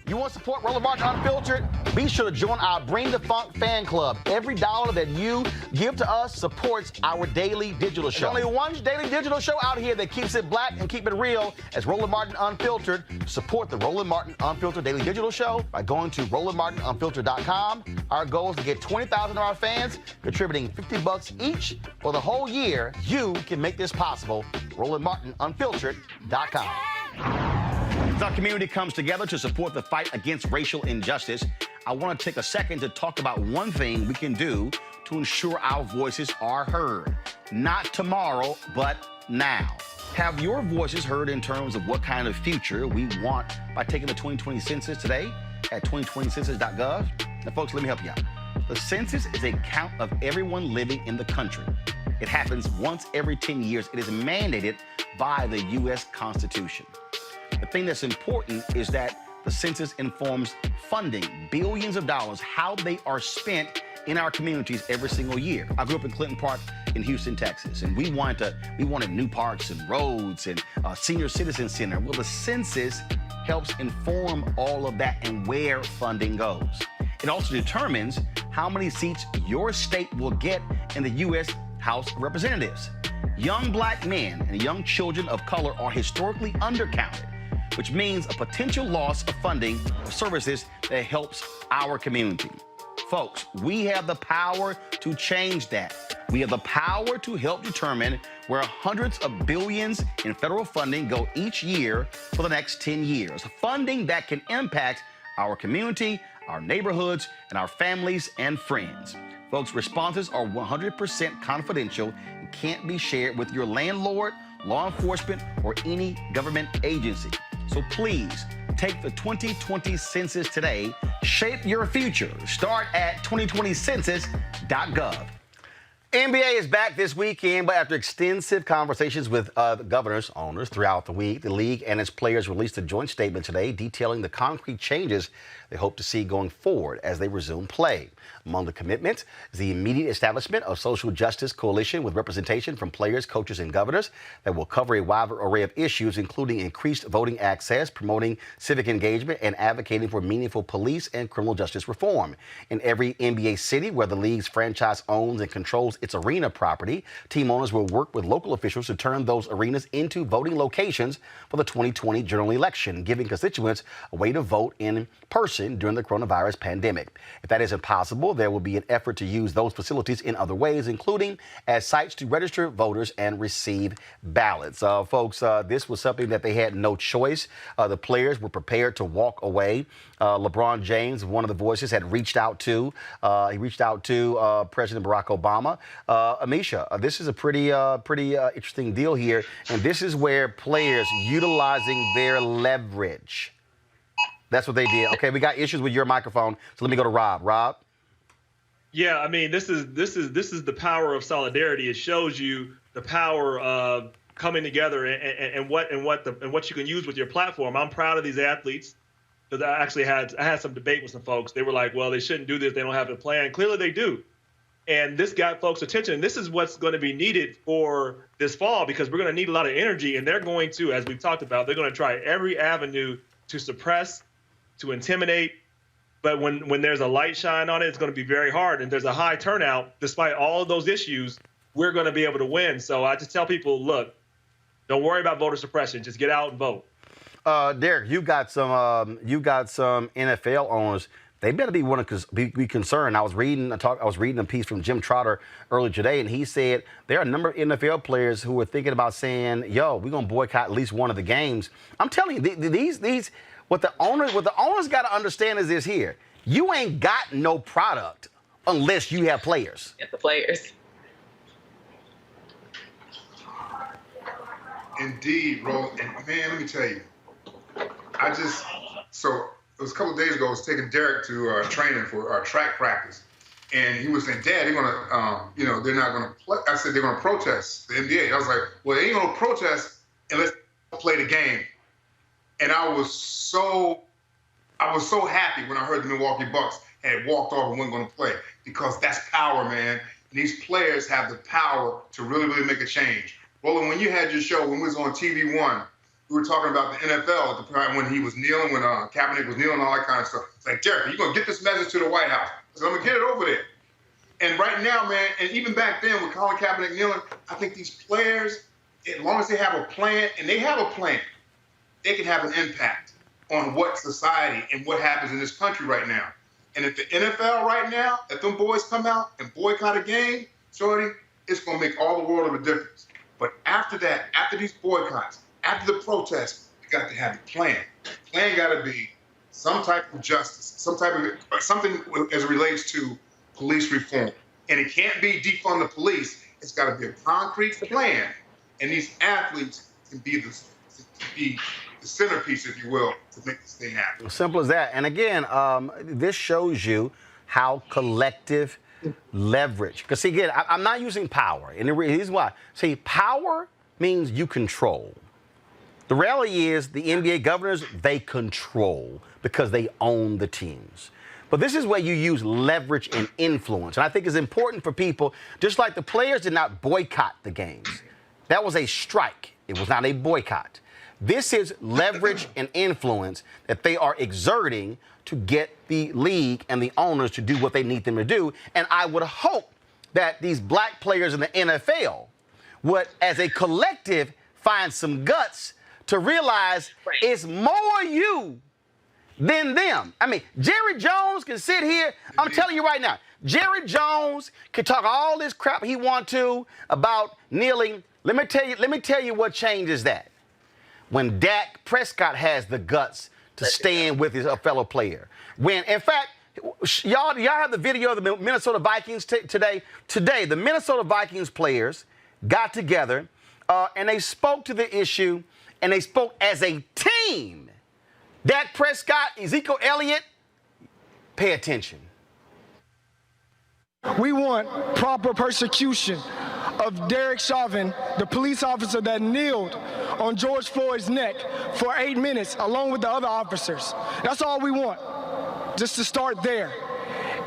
You want to support Roland Martin Unfiltered? Be sure to join our Bring the Funk fan club. Every dollar that you give to us supports our daily digital show. There's only one daily digital show out here that keeps it black and keep it real as Roland Martin Unfiltered. Support the Roland Martin Unfiltered daily digital show by going to RolandMartinUnfiltered.com. Our goal is to get 20,000 of our fans contributing $50 each for the whole year. You can make this possible. RolandMartinUnfiltered.com. As our community comes together to support the fight against racial injustice, I want to take a second to talk about one thing we can do to ensure our voices are heard. Not tomorrow, but now. Have your voices heard in terms of what kind of future we want by taking the 2020 census today at 2020census.gov? Now, folks, let me help you out. The census is a count of everyone living in the country. It happens once every 10 years. It is mandated by the U.S. Constitution. The thing that's important is that the census informs funding, billions of dollars, how they are spent in our communities every single year. I grew up in Clinton Park in Houston, Texas, and we wanted new parks and roads and a senior citizen center. Well, the census helps inform all of that and where funding goes. It also determines how many seats your state will get in the U.S. House of Representatives. Young black men and young children of color are historically undercounted, which means a potential loss of funding for services that helps our community. Folks, we have the power to change that. We have the power to help determine where hundreds of billions in federal funding go each year for the next 10 years. Funding that can impact our community, our neighborhoods, and our families and friends. Folks, responses are 100% confidential and can't be shared with your landlord, law enforcement, or any government agency. So please, take the 2020 census today. Shape your future. Start at 2020census.gov. NBA is back this weekend, but after extensive conversations with the governors, owners throughout the week, the league and its players released a joint statement today detailing the concrete changes they hope to see going forward as they resume play. Among the commitments is the immediate establishment of social justice coalition with representation from players, coaches, and governors that will cover a wide array of issues, including increased voting access, promoting civic engagement, and advocating for meaningful police and criminal justice reform. In every NBA city where the league's franchise owns and controls its arena property, team owners will work with local officials to turn those arenas into voting locations for the 2020 general election, giving constituents a way to vote in person during the coronavirus pandemic. If that isn't possible, there will be an effort to use those facilities in other ways, including as sites to register voters and receive ballots. Folks, this was something that they had no choice. The players were prepared to walk away. LeBron James, one of the voices, had reached out to President Barack Obama. Amisha, this is a pretty interesting deal here, and this is where players utilizing their leverage. That's what they did. Okay, we got issues with your microphone, so let me go to Rob. Rob? Yeah, I mean, this is the power of solidarity. It shows you the power of coming together and what you can use with your platform. I'm proud of these athletes because I had some debate with some folks. They were like, well, they shouldn't do this. They don't have a plan. Clearly they do. And this got folks' attention. And this is what's going to be needed for this fall because we're going to need a lot of energy. And they're going to, as we've talked about, they're going to try every avenue to suppress, to intimidate. But when there's a light shine on it, it's going to be very hard. And there's a high turnout. Despite all of those issues, we're going to be able to win. So I just tell people, look, don't worry about voter suppression. Just get out and vote. Derek, you got some NFL owners. They better be be concerned. I was reading a piece from Jim Trotter earlier today, and he said there are a number of NFL players who are thinking about saying, "Yo, we're gonna boycott at least one of the games." I'm telling you, these what the owners got to understand is this here: you ain't got no product unless you have players. Get the players. Indeed, Roland. And man, let me tell you, it was a couple of days ago. I was taking Derek to training for our track practice, And he was saying, Dad, they're gonna, they're not gonna play. I said they're gonna protest the NBA. I was like, well, they ain't gonna protest unless they play the game. And I was so happy when I heard the Milwaukee Bucks had walked off and weren't gonna play, because that's power, man. And these players have the power to really, really make a change. Roland, when you had your show, when we was on TV One, we were talking about the NFL at the time when he was kneeling, when Kaepernick was kneeling, all that kind of stuff. It's like, Derek, you're going to get this message to the White House. So I'm going to get it over there. And right now, man, and even back then with Colin Kaepernick kneeling, I think these players, as long as they have a plan, and they have a plan, they can have an impact on what society and what happens in this country right now. And if the NFL right now, if them boys come out and boycott a game, Shorty, it's going to make all the world of a difference. But after that, after these boycotts, after the protests, you got to have a plan. The plan got to be some type of justice, something as it relates to police reform. And it can't be defund the police. It's got to be a concrete plan. And these athletes can be the centerpiece, if you will, to make this thing happen. Simple as that. And again, this shows you how collective leverage. Because see, again, I'm not using power. And the reason why. See, power means you control. The reality is the NBA governors, they control because they own the teams. But this is where you use leverage and influence. And I think it's important for people, just like the players did not boycott the games. That was a strike. It was not a boycott. This is leverage and influence that they are exerting to get the league and the owners to do what they need them to do. And I would hope that these black players in the NFL would, as a collective, find some guts to realize it's more you than them. I mean, Jerry Jones can sit here. I'm telling you right now, Jerry Jones can talk all this crap he wants to about kneeling. Let me tell you what changes that. When Dak Prescott has the guts to stand with his fellow player. When, in fact, y'all have the video of the Minnesota Vikings today. Today, the Minnesota Vikings players got together and they spoke to the issue, and they spoke as a team. Dak Prescott, Ezekiel Elliott, pay attention. We want proper persecution of Derek Chauvin, the police officer that kneeled on George Floyd's neck for 8 minutes, along with the other officers. That's all we want, just to start there.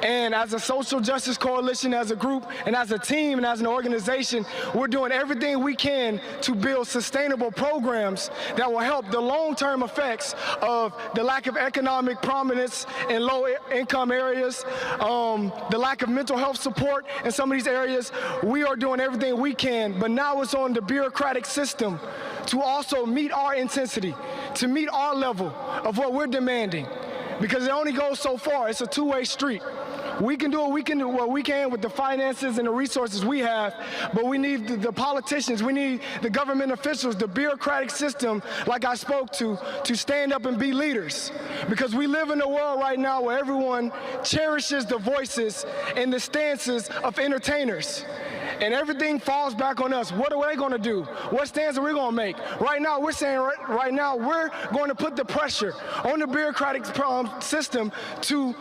And as a social justice coalition, as a group, and as a team, and as an organization, we're doing everything we can to build sustainable programs that will help the long-term effects of the lack of economic prominence in low-income areas, the lack of mental health support in some of these areas. We are doing everything we can, but now it's on the bureaucratic system to also meet our intensity, to meet our level of what we're demanding, because it only goes so far. It's a two-way street. We can do what we can with the finances and the resources we have, but we need the politicians, we need the government officials, the bureaucratic system, like I spoke to stand up and be leaders. Because we live in a world right now where everyone cherishes the voices and the stances of entertainers. And everything falls back on us. What are they going to do? What stance are we going to make? Right now, we're saying right now we're going to put the pressure on the bureaucratic system to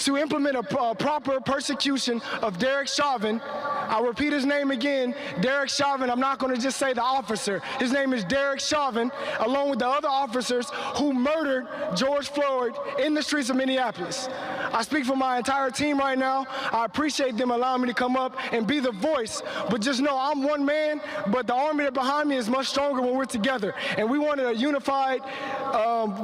implement a proper persecution of Derek Chauvin. I'll repeat his name again, Derek Chauvin. I'm not going to just say the officer. His name is Derek Chauvin, along with the other officers who murdered George Floyd in the streets of Minneapolis. I speak for my entire team right now. I appreciate them allowing me to come up and be the voice, but just know I'm one man, but the army behind me is much stronger when we're together. And we wanted a unified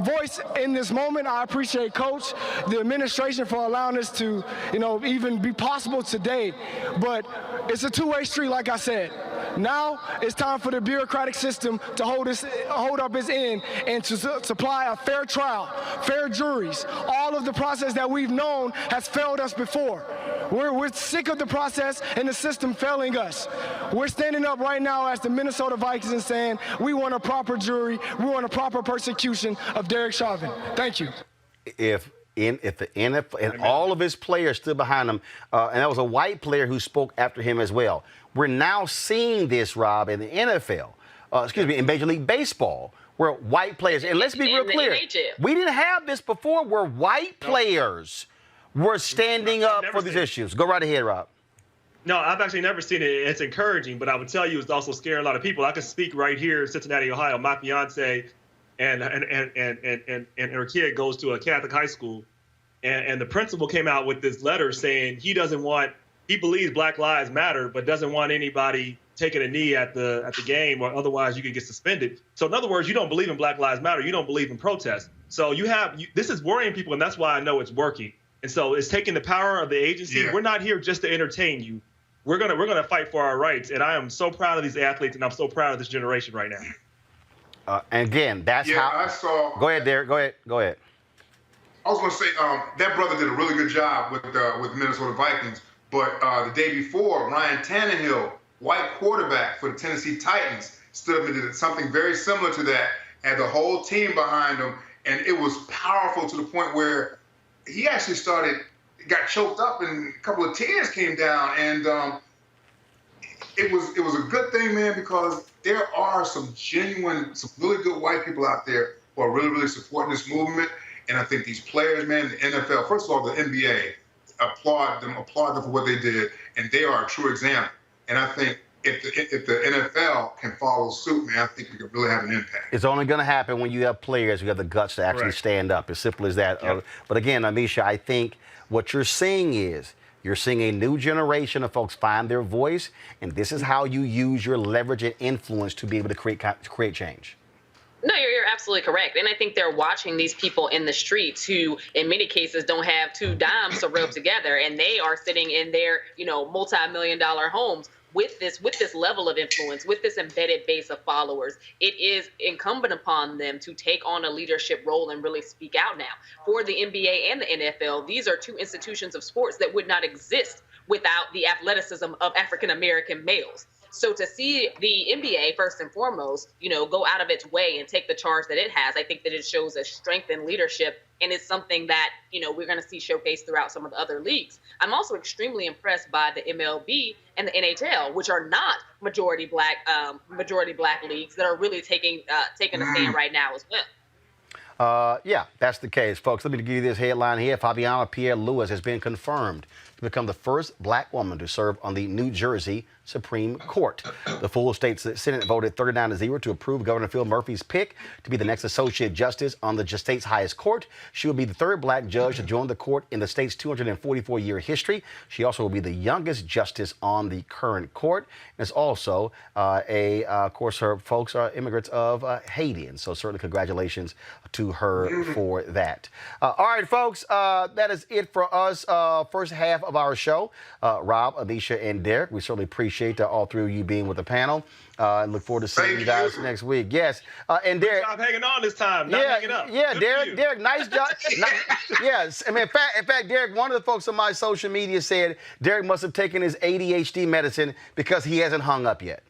voice in this moment. I appreciate Coach, the administration, for allowing us to, even be possible today. But it's a two-way street, like I said. Now it's time for the bureaucratic system to hold up its end and to supply a fair trial, fair juries. All of the process that we've known has failed us before. We're sick of the process and the system failing us. We're standing up right now as the Minnesota Vikings and saying we want a proper jury, we want a proper persecution of Derek Chauvin. Thank you. If the NFL and all of his players stood behind him, and that was a white player who spoke after him as well. We're now seeing this, Rob, in the NFL, in Major League Baseball, where white players, and let's be real clear, we didn't have this before, where white players were standing up for these issues. Go right ahead, Rob. No, I've actually never seen it. It's encouraging, but I would tell you it's also scaring a lot of people. I can speak right here in Cincinnati, Ohio. My fiance and her kid goes to a Catholic high school, and the principal came out with this letter saying he believes Black Lives Matter, but doesn't want anybody taking a knee at the game, or otherwise you could get suspended. So in other words, you don't believe in Black Lives Matter. You don't believe in protest. So this is worrying people, and that's why I know it's working. And so it's taking the power of the agency. Yeah. We're not here just to entertain you. We're gonna fight for our rights, and I am so proud of these athletes, and I'm so proud of this generation right now. And again, that's how. I saw. Go ahead, Derek. Go ahead. I was gonna say that brother did a really good job with the Minnesota Vikings, but the day before, Ryan Tannehill, white quarterback for the Tennessee Titans, stood up and did something very similar to that. Had the whole team behind him, and it was powerful to the point where he actually got choked up, and a couple of tears came down, and it was a good thing, man, because there are some really good white people out there who are really, really supporting this movement. And I think these players, man, the NFL, first of all, the NBA, applaud them for what they did, and they are a true example. And I think if the NFL can follow suit, man, I think we could really have an impact. It's only going to happen when you have players who have the guts to actually stand up. As simple as that. Yep. But again, Amisha, I think what you're seeing is you're seeing a new generation of folks find their voice, and this is how you use your leverage and influence to be able to create change. No, you're absolutely correct. And I think they're watching these people in the streets who, in many cases, don't have two dimes to rub together, and they are sitting in their, multi-million-dollar homes with this level of influence, with this embedded base of followers. It is incumbent upon them to take on a leadership role and really speak out now. For the NBA and the NFL, these are two institutions of sports that would not exist without the athleticism of African-American males. So to see the NBA, first and foremost, go out of its way and take the charge that it has, I think that it shows a strength in leadership, and it's something that, we're going to see showcased throughout some of the other leagues. I'm also extremely impressed by the MLB and the NHL, which are not majority black leagues that are really taking a stand right now as well. Yeah, that's the case, folks. Let me give you this headline here. Fabiana Pierre-Louis has been confirmed to become the first black woman to serve on the New Jersey Supreme Court. The full state Senate voted 39-0 to approve Governor Phil Murphy's pick to be the next associate justice on the state's highest court. She will be the third black judge to join the court in the state's 244-year history. She also will be the youngest justice on the current court. It's also of course, her folks are immigrants of Haiti, and so certainly congratulations to her for that. All right, folks, that is it for us. First half of our show. Rob, Amisha, and Derek, we certainly appreciate all three of you being with the panel. And look forward to seeing you guys next week. Yes, and Derek, stop hanging on this time. Not hanging up. Yeah, Derek, nice job. Yes, I mean, in fact, Derek, one of the folks on my social media said Derek must have taken his ADHD medicine because he hasn't hung up yet.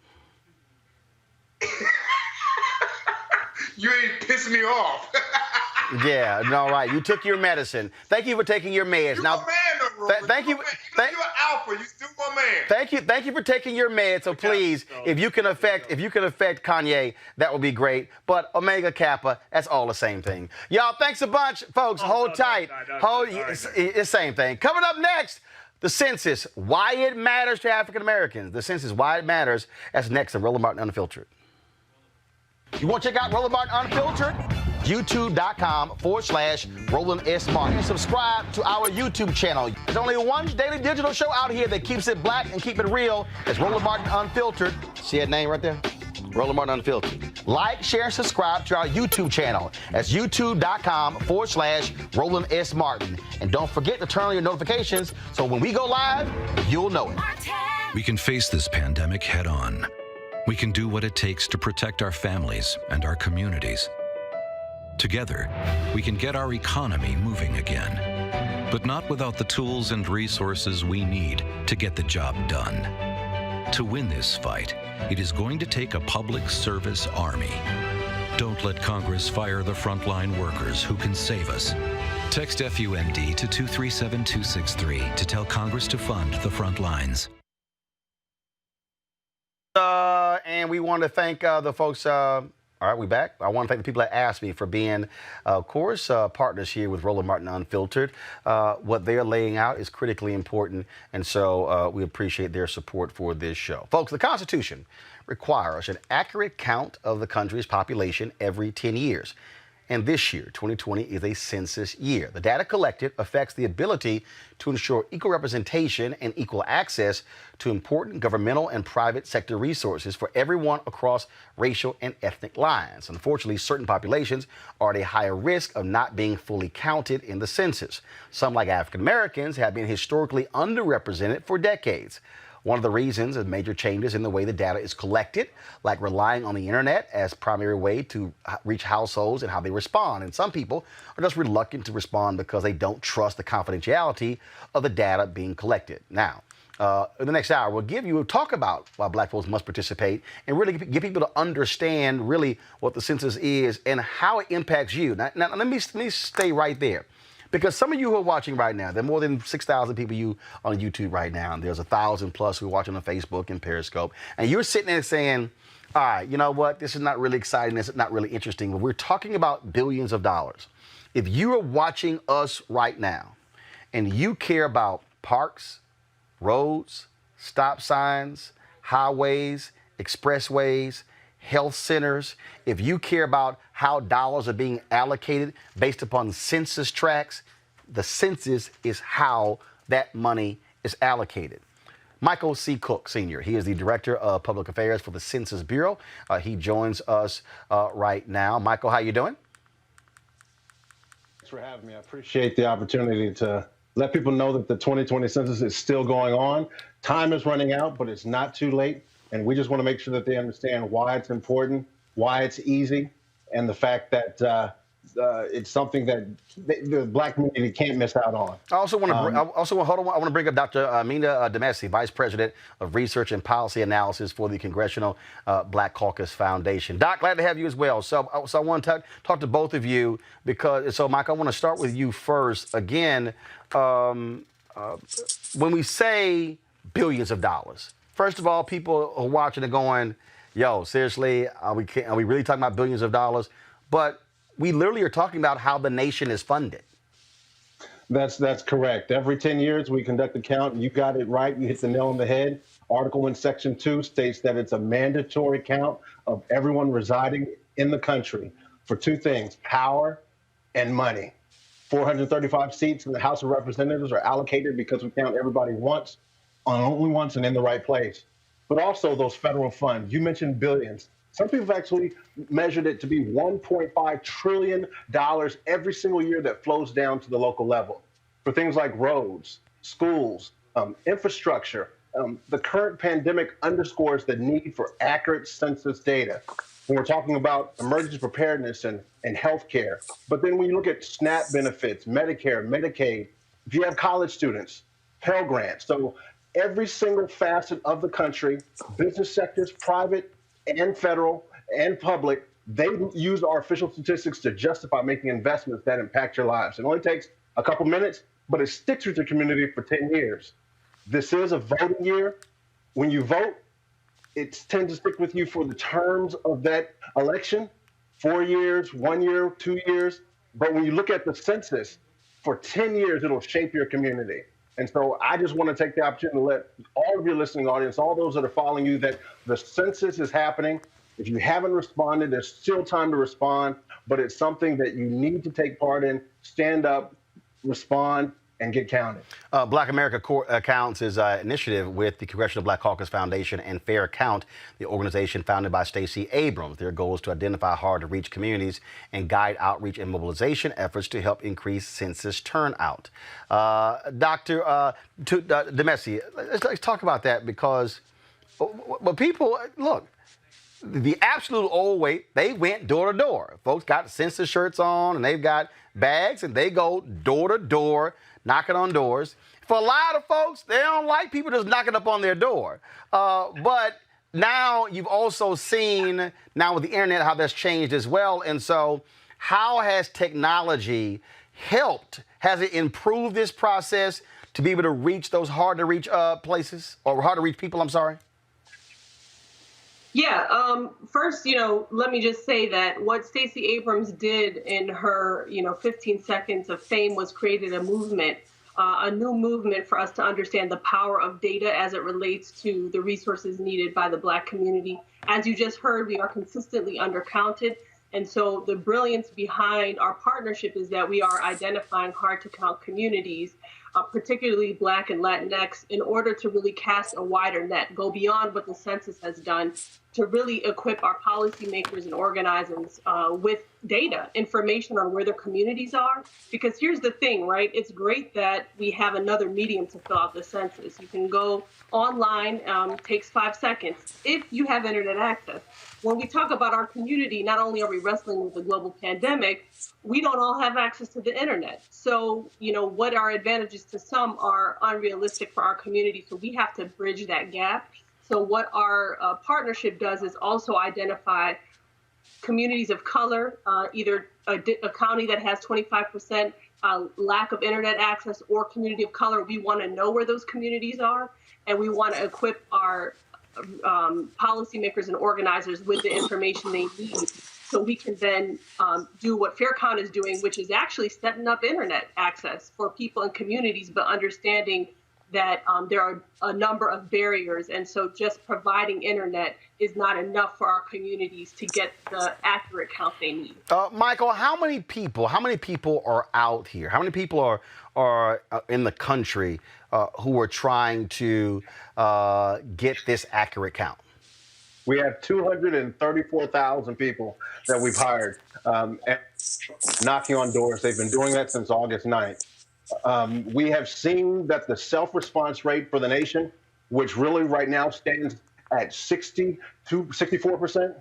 You ain't pissing me off. Yeah, no, right. You took your medicine. Thank you for taking your meds. You're now, my man, though, thank you. You're an alpha. You still my man. Thank you for taking your meds. So please, if you can affect Kanye, that would be great. But Omega Kappa, that's all the same thing. Y'all, thanks a bunch, folks. Hold tight. It's the same thing. Coming up next, the census, why it matters to African Americans. The census, why it matters. That's next on Roland Martin Unfiltered. You want to check out Roland Martin Unfiltered? YouTube.com/Roland S. Martin. Subscribe to our YouTube channel. There's only one daily digital show out here that keeps it black and keep it real. It's Roland Martin Unfiltered. See that name right there? Roland Martin Unfiltered. Like, share, and subscribe to our YouTube channel. That's YouTube.com/Roland S. Martin. And don't forget to turn on your notifications so when we go live, you'll know it. We can face this pandemic head on. We can do what it takes to protect our families and our communities. Together, we can get our economy moving again, but not without the tools and resources we need to get the job done. To win this fight, it is going to take a public service army. Don't let Congress fire the frontline workers who can save us. Text FUND to 237263 to tell Congress to fund the front lines. And we want to thank the folks All right, we back. I want to thank the people that asked me for being, of course, partners here with Roland Martin Unfiltered. What they're laying out is critically important, and so we appreciate their support for this show. Folks, the Constitution requires an accurate count of the country's population every 10 years. And this year, 2020, is a census year. The data collected affects the ability to ensure equal representation and equal access to important governmental and private sector resources for everyone across racial and ethnic lines. Unfortunately, certain populations are at a higher risk of not being fully counted in the census. Some, like African Americans, have been historically underrepresented for decades. One of the reasons is major changes in the way the data is collected, like relying on the internet as primary way to reach households and how they respond. And some people are just reluctant to respond because they don't trust the confidentiality of the data being collected. Now, in the next hour, we'll talk about why Black folks must participate and really get people to understand really what the census is and how it impacts you. Now let me stay right there. Because some of you who are watching right now, there are more than 6,000 people on YouTube right now, and there's 1,000 plus who are watching on Facebook and Periscope, and you're sitting there saying, all right, you know what, this is not really exciting, this is not really interesting, but we're talking about billions of dollars. If you are watching us right now, and you care about parks, roads, stop signs, highways, expressways, health centers, if you care about how dollars are being allocated based upon census tracts, the census is how that money is allocated. Michael C. Cook, Sr., he is the Director of Public Affairs for the Census Bureau. He joins us right now. Michael, how you doing? Thanks for having me. I appreciate the opportunity to let people know that the 2020 census is still going on. Time is running out, but it's not too late. And we just want to make sure that they understand why it's important, why it's easy, and the fact that it's something that the Black community can't miss out on. I also want to bring up Dr. Amina Demessi, Vice President of Research and Policy Analysis for the Congressional Black Caucus Foundation. Doc, glad to have you as well. So I want to talk to both of you because, Mike, I want to start with you first. Again, when we say billions of dollars, first of all, people are watching and going, yo, seriously, are we really talking about billions of dollars? But we literally are talking about how the nation is funded. That's correct. Every 10 years, we conduct a count. You got it right. You hit the nail on the head. Article 1, Section 2 states that it's a mandatory count of everyone residing in the country for two things, power and money. 435 seats in the House of Representatives are allocated because we count everybody once, only once, and in the right place. But also those federal funds. You mentioned billions. Some people have actually measured it to be $1.5 trillion every single year that flows down to the local level for things like roads, schools, infrastructure. The current pandemic underscores the need for accurate census data when we're talking about emergency preparedness and healthcare. But then when you look at SNAP benefits, Medicare, Medicaid, if you have college students, Pell Grants. So every single facet of the country, business sectors, private and federal and public, they use our official statistics to justify making investments that impact your lives. It only takes a couple minutes, but it sticks with your community for 10 years. This is a voting year. When you vote, it tends to stick with you for the terms of that election, 4 years, 1 year, 2 years. But when you look at the census, for 10 years, it'll shape your community. And so I just want to take the opportunity to let all of your listening audience, all those that are following you, that the census is happening. If you haven't responded, there's still time to respond, but it's something that you need to take part in, stand up, respond, and get counted. Black America Counts is an initiative with the Congressional Black Caucus Foundation and Fair Count, the organization founded by Stacey Abrams. Their goal is to identify hard-to-reach communities and guide outreach and mobilization efforts to help increase census turnout. Dr. Demessi, let's talk about that because people, look, the absolute old way, they went door to door. Folks got census shirts on and they've got bags and they go door to door, knocking on doors. For a lot of folks, they don't like people just knocking up on their door. But now you've also seen, now with the internet, how that's changed as well. And so how has technology helped? Has it improved this process to be able to reach those hard to reach places or hard to reach people? I'm sorry. First, let me just say that what Stacey Abrams did in her, 15 seconds of fame was created a movement, a new movement for us to understand the power of data as it relates to the resources needed by the Black community. As you just heard, we are consistently undercounted. And so the brilliance behind our partnership is that we are identifying hard to count communities, particularly Black and Latinx, in order to really cast a wider net, go beyond what the census has done, to really equip our policymakers and organizers with data, information on where their communities are. Because here's the thing, right? It's great that we have another medium to fill out the census. You can go online, takes 5 seconds, if you have internet access. When we talk about our community, not only are we wrestling with the global pandemic, we don't all have access to the internet. So, what our advantages to some are unrealistic for our community. So we have to bridge that gap. So what our partnership does is also identify communities of color, either a county that has 25% lack of internet access or community of color. We want to know where those communities are, and we want to equip our policymakers and organizers with the information they need, so we can then do what Fair Count is doing, which is actually setting up internet access for people in communities, but understanding that there are a number of barriers. And so just providing internet is not enough for our communities to get the accurate count they need. Michael, how many people are out here? How many people are in the country who are trying to get this accurate count? We have 234,000 people that we've hired knocking on doors. They've been doing that since August 9th. We have seen that the self-response rate for the nation, which really right now stands at 60 to 64%,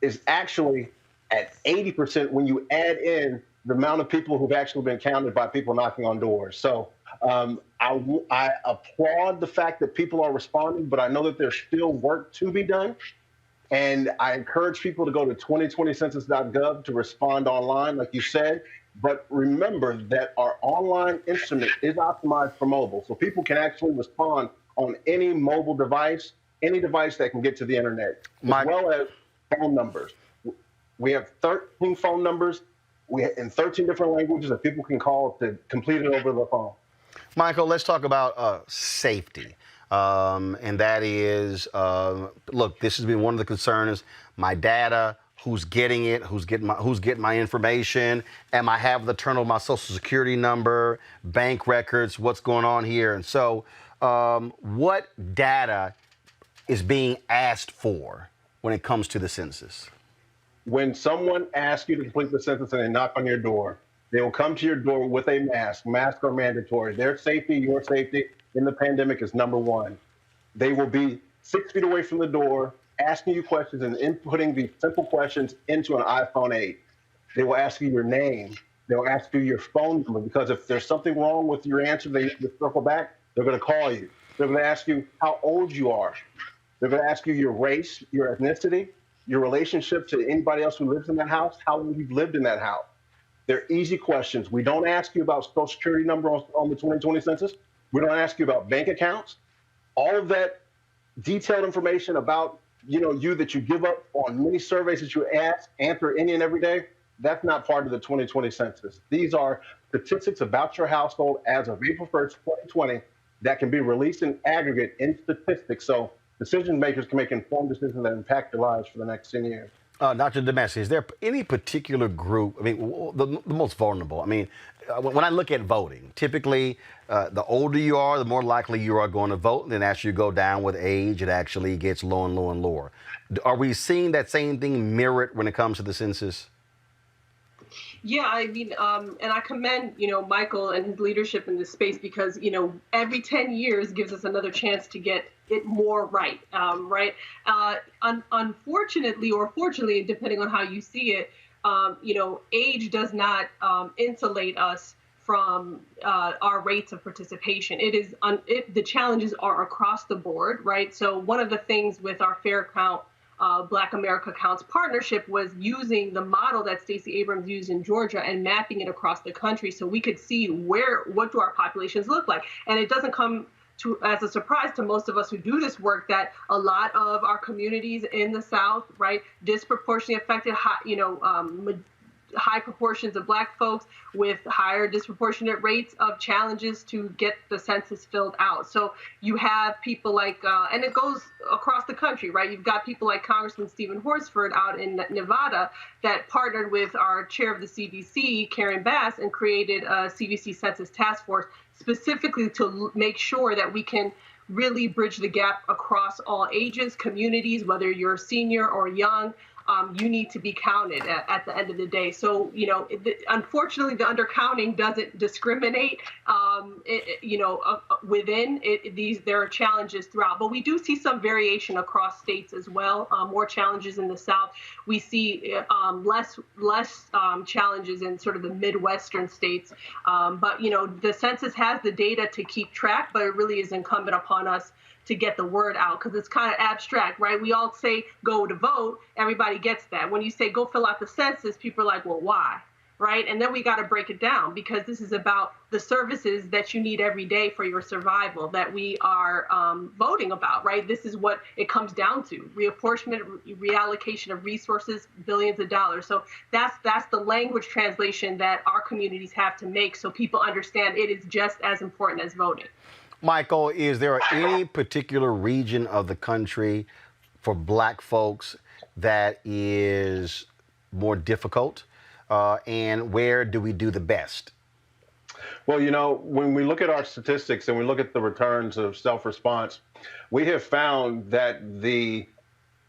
is actually at 80% when you add in the amount of people who've actually been counted by people knocking on doors. So I applaud the fact that people are responding, but I know that there's still work to be done. And I encourage people to go to 2020census.gov to respond online, like you said. But remember that our online instrument is optimized for mobile. So people can actually respond on any mobile device, any device that can get to the internet, as well as phone numbers. We have 13 phone numbers in 13 different languages that people can call to complete it over the phone. Michael, let's talk about safety. And that is, look, this has been one of the concerns. My data, who's getting it, who's getting my information, am I having to turn over my social security number, bank records, what's going on here? And so what data is being asked for when it comes to the census? When someone asks you to complete the census and they knock on your door, they will come to your door with a mask. Masks are mandatory. Their safety, your safety in the pandemic is number one. They will be 6 feet away from the door, asking you questions and inputting these simple questions into an iPhone 8. They will ask you your name. They'll ask you your phone number, because if there's something wrong with your answer, they circle back, they're going to call you. They're going to ask you how old you are. They're going to ask you your race, your ethnicity, your relationship to anybody else who lives in that house, how long you've lived in that house. They're easy questions. We don't ask you about social security number on the 2020 census. We don't ask you about bank accounts. All of that detailed information about you that you give up on many surveys that you answer any and every day, that's not part of the 2020 census. These are statistics about your household as of April 1st, 2020, that can be released in aggregate in statistics, so decision makers can make informed decisions that impact their lives for the next 10 years. Dr. Demasi, is there any particular group, the most vulnerable? When I look at voting, typically the older you are, the more likely you are going to vote. And then as you go down with age, it actually gets lower and lower and lower. Are we seeing that same thing mirrored when it comes to the census? Yeah, and I commend, Michael and his leadership in this space, because, every 10 years gives us another chance to get it more right, right? Unfortunately, or fortunately, depending on how you see it, age does not insulate us from our rates of participation. The challenges are across the board, right? So one of the things with our Fair Count, Black America Counts partnership was using the model that Stacey Abrams used in Georgia and mapping it across the country so we could see what do our populations look like. And it doesn't come as a surprise to most of us who do this work, that a lot of our communities in the South, right, disproportionately affected, high proportions of Black folks with higher disproportionate rates of challenges to get the census filled out. So you have people like, and it goes across the country, right? You've got people like Congressman Stephen Horsford out in Nevada that partnered with our chair of the CDC, Karen Bass, and created a CDC Census Task Force specifically to make sure that we can really bridge the gap across all ages, communities, whether you're a senior or young. You need to be counted at the end of the day. So, unfortunately, the undercounting doesn't discriminate, within it. There are challenges throughout, but we do see some variation across states as well. More challenges in the South. We see less challenges in sort of the Midwestern states. But, the census has the data to keep track, but it really is incumbent upon us to get the word out, because it's kind of abstract, right? We all say go to vote, everybody gets that. When you say go fill out the census, people are like, well, why, right? And then we got to break it down, because this is about the services that you need every day for your survival that we are voting about, right? This is what it comes down to: reapportionment, reallocation of resources, billions of dollars. So that's the language translation that our communities have to make, so people understand it is just as important as voting. Michael, is there any particular region of the country for Black folks that is more difficult? And where do we do the best? Well, when we look at our statistics and we look at the returns of self-response, we have found that the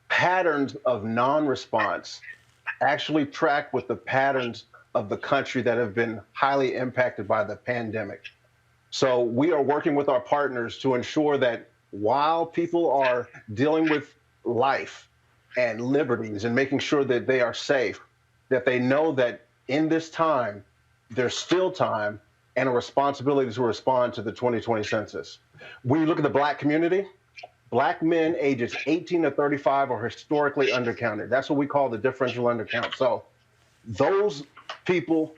patterns of non-response actually track with the patterns of the country that have been highly impacted by the pandemic. So we are working with our partners to ensure that while people are dealing with life and liberties and making sure that they are safe, that they know that in this time, there's still time and a responsibility to respond to the 2020 census. When you look at the Black community, Black men ages 18 to 35 are historically undercounted. That's what we call the differential undercount. So those people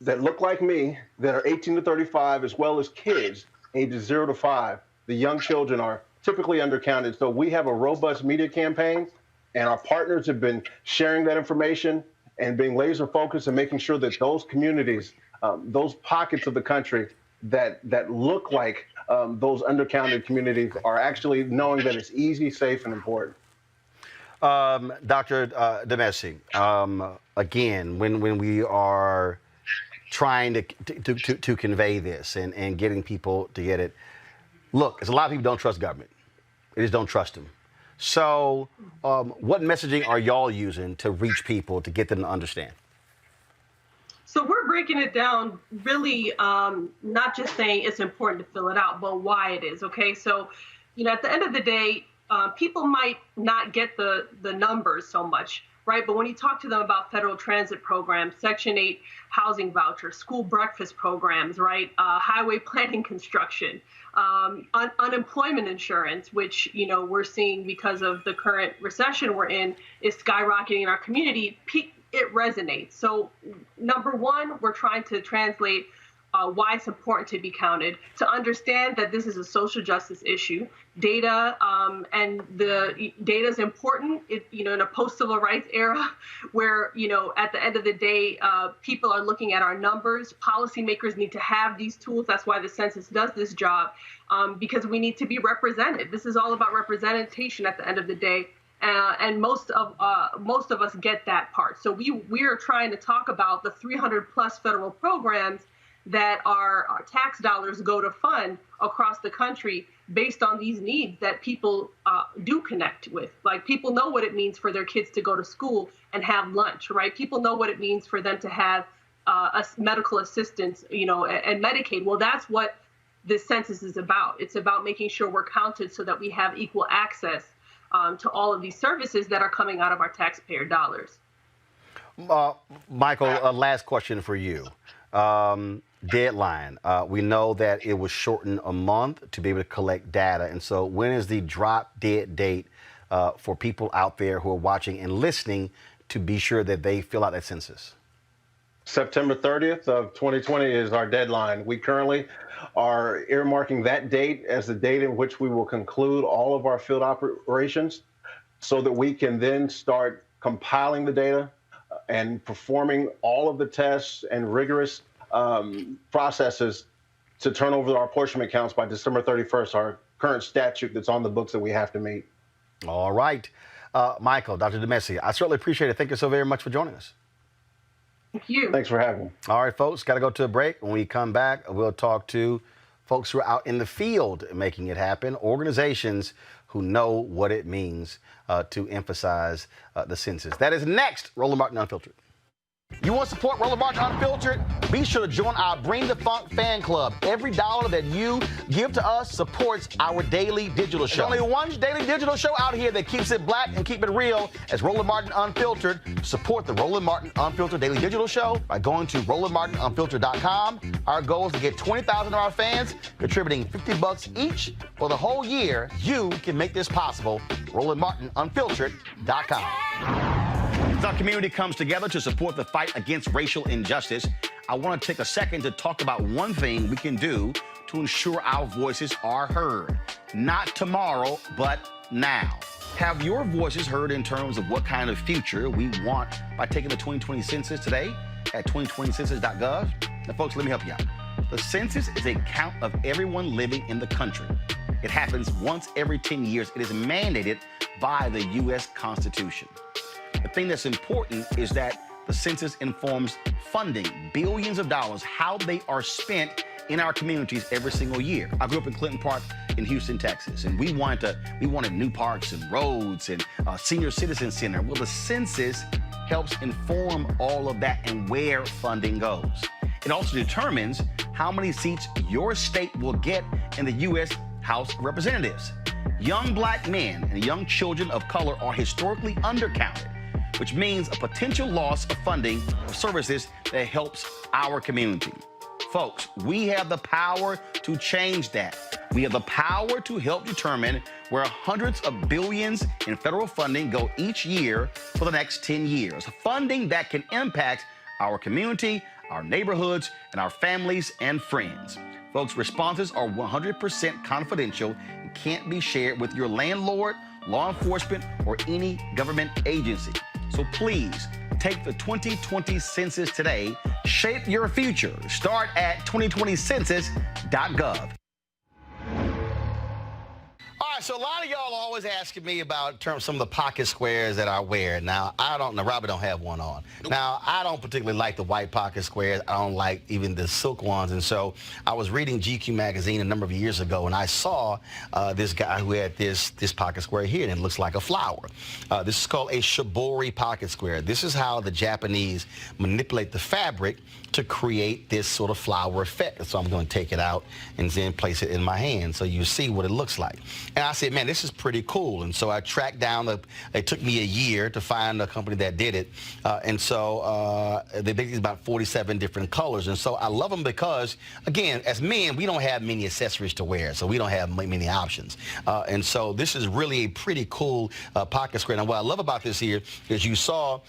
that look like me, that are 18 to 35, as well as kids ages 0 to 5, the young children are typically undercounted. So we have a robust media campaign, and our partners have been sharing that information and being laser focused and making sure that those communities, those pockets of the country that look like those undercounted communities are actually knowing that it's easy, safe, and important. Dr. Demessi, again, when we are trying to convey this and getting people to get it. Look, there's a lot of people don't trust government. They just don't trust them. So what messaging are y'all using to reach people, to get them to understand? So we're breaking it down really, not just saying it's important to fill it out, but why it is, okay? So, at the end of the day, people might not get the numbers so much, right? But when you talk to them about federal transit programs, Section 8 housing vouchers, school breakfast programs, right? Highway planning construction, unemployment insurance, which, we're seeing because of the current recession we're in, is skyrocketing in our community. It resonates. So number one, we're trying to translate why it's important to be counted, to understand that this is a social justice issue. Data and the data is important, in a post-civil rights era where, at the end of the day, people are looking at our numbers. Policymakers need to have these tools. That's why the census does this job, because we need to be represented. This is all about representation at the end of the day. And most of us get that part. So we are trying to talk about the 300 plus federal programs that our tax dollars go to fund across the country based on these needs that people do connect with. Like, people know what it means for their kids to go to school and have lunch, right? People know what it means for them to have medical assistance, and Medicaid. Well, that's what this census is about. It's about making sure we're counted so that we have equal access to all of these services that are coming out of our taxpayer dollars. Michael, last question for you. Deadline. We know that it was shortened a month to be able to collect data. And so when is the drop dead date for people out there who are watching and listening to be sure that they fill out that census? September 30th of 2020 is our deadline. We currently are earmarking that date as the date in which we will conclude all of our field operations so that we can then start compiling the data and performing all of the tests and rigorous processes to turn over our apportionment counts by December 31st, our current statute that's on the books that we have to meet. All right. Michael, Dr. DeMessi, I certainly appreciate it. Thank you so very much for joining us. Thank you. Thanks for having me. All right, folks, got to go to a break. When we come back, we'll talk to folks who are out in the field making it happen, organizations who know what it means to emphasize the census. That is next, Roland Martin Unfiltered. You want to support Roland Martin Unfiltered? Be sure to join our Bring the Funk fan club. Every dollar that you give to us supports our daily digital show. There's only one daily digital show out here that keeps it black and keep it real as Roland Martin Unfiltered. Support the Roland Martin Unfiltered daily digital show by going to RolandMartinUnfiltered.com. Our goal is to get 20,000 of our fans contributing $50 each for the whole year. You can make this possible. RolandMartinUnfiltered.com. As our community comes together to support the fight against racial injustice, I want to take a second to talk about one thing we can do to ensure our voices are heard. Not tomorrow, but now. Have your voices heard in terms of what kind of future we want by taking the 2020 census today at 2020census.gov? Now, folks, let me help you out. The census is a count of everyone living in the country. It happens once every 10 years. It is mandated by the U.S. Constitution. The thing that's important is that the census informs funding, billions of dollars, how they are spent in our communities every single year. I grew up in Clinton Park in Houston, Texas, and we wanted new parks and roads and a senior citizen center. Well, the census helps inform all of that and where funding goes. It also determines how many seats your state will get in the U.S. House of Representatives. Young black men and young children of color are historically undercounted, which means a potential loss of funding for services that helps our community. Folks, we have the power to change that. We have the power to help determine where hundreds of billions in federal funding go each year for the next 10 years. Funding that can impact our community, our neighborhoods, and our families and friends. Folks, responses are 100% confidential and can't be shared with your landlord, law enforcement, or any government agency. So please take the 2020 census today. Shape your future. Start at 2020census.gov. All right, so a lot of y'all are always asking me about some of the pocket squares that I wear. Now, Robert don't have one on. Now, I don't particularly like the white pocket squares. I don't like even the silk ones. And so I was reading GQ magazine a number of years ago, and I saw this guy who had this pocket square here, and it looks like a flower. This is called a shibori pocket square. This is how the Japanese manipulate the fabric to create this sort of flower effect. So I'm going to take it out and then place it in my hand so you see what it looks like. And I said, man, this is pretty cool. And so I tracked down, it took me a year to find a company that did it. And so they make these about 47 different colors. And so I love them because, again, as men, we don't have many accessories to wear, so we don't have many options. And so this is really a pretty cool pocket square. Now, what I love about this here is you saw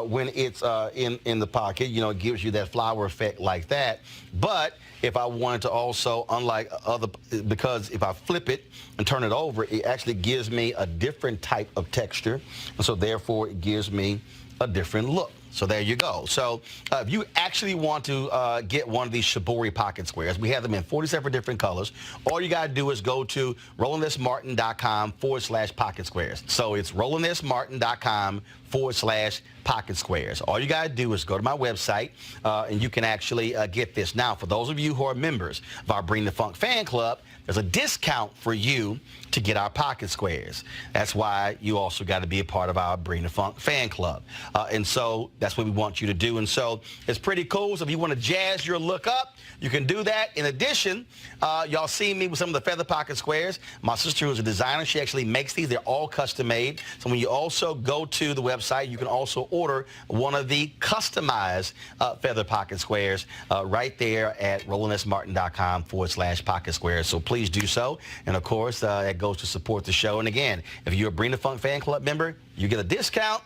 when it's in the pocket, you know, it gives you that flower effect like that. But if I wanted to also, unlike other, because if I flip it and turn it over, it actually gives me a different type of texture. And so therefore, it gives me a different look. So there you go. So if you actually want to get one of these shibori pocket squares, we have them in 47 different colors. All you got to do is go to RolandSMartin.com/pocket squares. So it's RolandSMartin.com/pocket squares. All you got to do is go to my website, and you can actually get this. Now, for those of you who are members of our Bring the Funk fan club, there's a discount for you to get our pocket squares. That's why you also got to be a part of our Bring the Funk fan club. And so that's what we want you to do. And so it's pretty cool. So if you want to jazz your look up, you can do that. In addition, y'all see me with some of the feather pocket squares. My sister, who's a designer, she actually makes these. They're all custom made. So when you also go to the website, you can also order one of the customized feather pocket squares right there at RolandSMartin.com/pocket squares. So please do so. And of course, that goes to support the show. And again, if you're a Bring the Funk fan club member, you get a discount.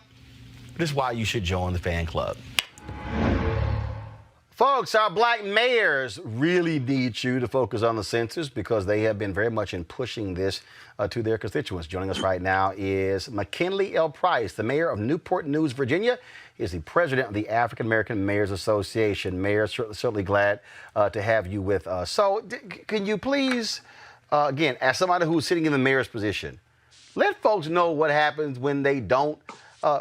This is why you should join the fan club. Folks, our black mayors really need you to focus on the census because they have been very much in pushing this to their constituents. Joining us right now is McKinley L. Price, the mayor of Newport News, Virginia. He is the president of the African American Mayors Association. Mayor, certainly glad to have you with us. So can you please, again, as somebody who's sitting in the mayor's position, let folks know what happens when they don't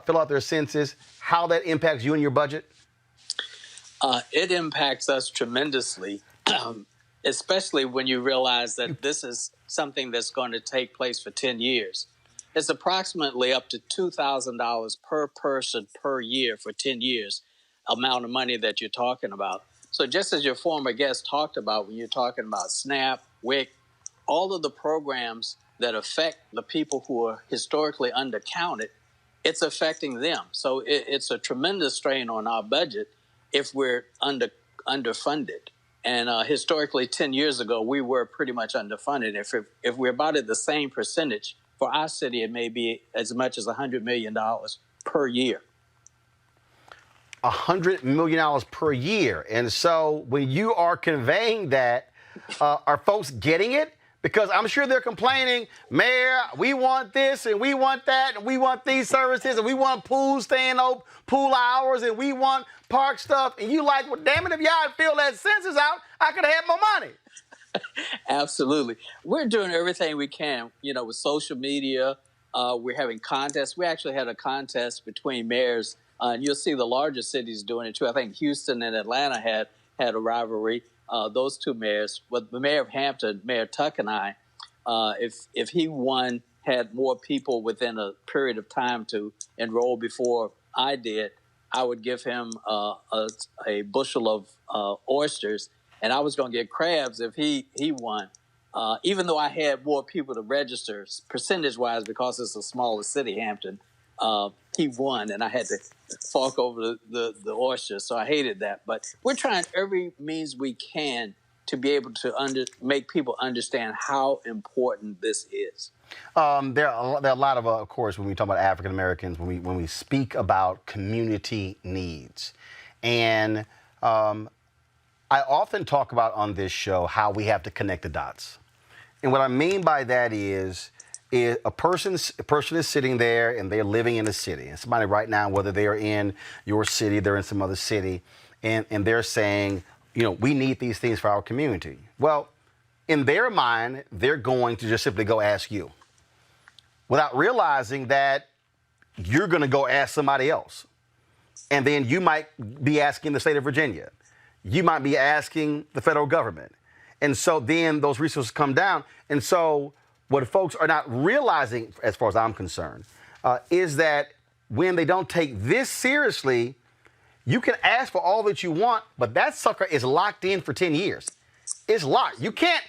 fill out their census, how that impacts you and your budget? It impacts us tremendously, especially when you realize that this is something that's going to take place for 10 years. It's approximately up to $2,000 per person per year for 10 years, amount of money that you're talking about. So just as your former guest talked about when you're talking about SNAP, WIC, all of the programs that affect the people who are historically undercounted, it's affecting them. So it's a tremendous strain on our budget if we're underfunded. And historically, 10 years ago, we were pretty much underfunded. If we're about at the same percentage, for our city, it may be as much as $100 million per year. $100 million per year. And so when you are conveying that, are folks getting it? Because I'm sure they're complaining, Mayor, we want this and we want that and we want these services and we want pools staying open, pool hours, and we want park stuff. And you like, well, damn it, if y'all had filled that census out, I could have had more money. Absolutely. We're doing everything we can, with social media. We're having contests. We actually had a contest between mayors. And you'll see the larger cities doing it too. I think Houston and Atlanta had a rivalry. Those two mayors, but the mayor of Hampton, Mayor Tuck, and I, if he won, had more people within a period of time to enroll before I did, I would give him a bushel of oysters, and I was going to get crabs if he won. Even though I had more people to register, percentage-wise, because it's a smaller city, Hampton, he won, and I had to fork over the oysters, so I hated that. But we're trying every means we can to be able to make people understand how important this is. There are a lot of course, when we talk about African Americans, when we speak about community needs, and I often talk about on this show how we have to connect the dots, and what I mean by that is a person is sitting there and they're living in a city, and somebody right now, whether they are in your city, they're in some other city, and they're saying, we need these things for our community. Well, in their mind, they're going to just simply go ask you, without realizing that you're going to go ask somebody else. And then you might be asking the state of Virginia. You might be asking the federal government. And so then those resources come down. And so what folks are not realizing, as far as I'm concerned, is that when they don't take this seriously, you can ask for all that you want, but that sucker is locked in for 10 years. It's locked. You can't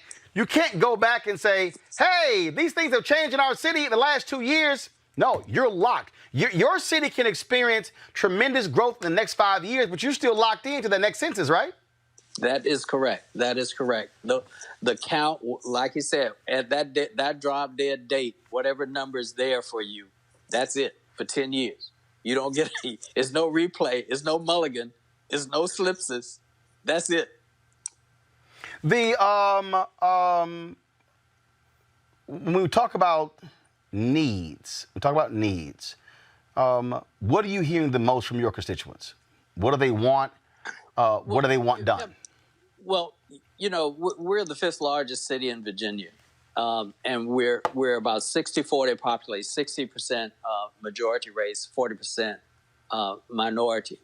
go back and say, hey, these things have changed in our city in the last 2 years. No, you're locked. Your city can experience tremendous growth in the next 5 years, but you're still locked into the next census, right? That is correct. That is correct. The count, like you said, at that drop dead date, whatever number is there for you, that's it for 10 years. You don't get it's no replay, it's no mulligan, it's no slipses. That's it. When we talk about needs, what are you hearing the most from your constituents? What do they want? What do they want done? Well, we're the 5th largest city in Virginia, and we're about 60-40 population, 60% majority race, 40% minority.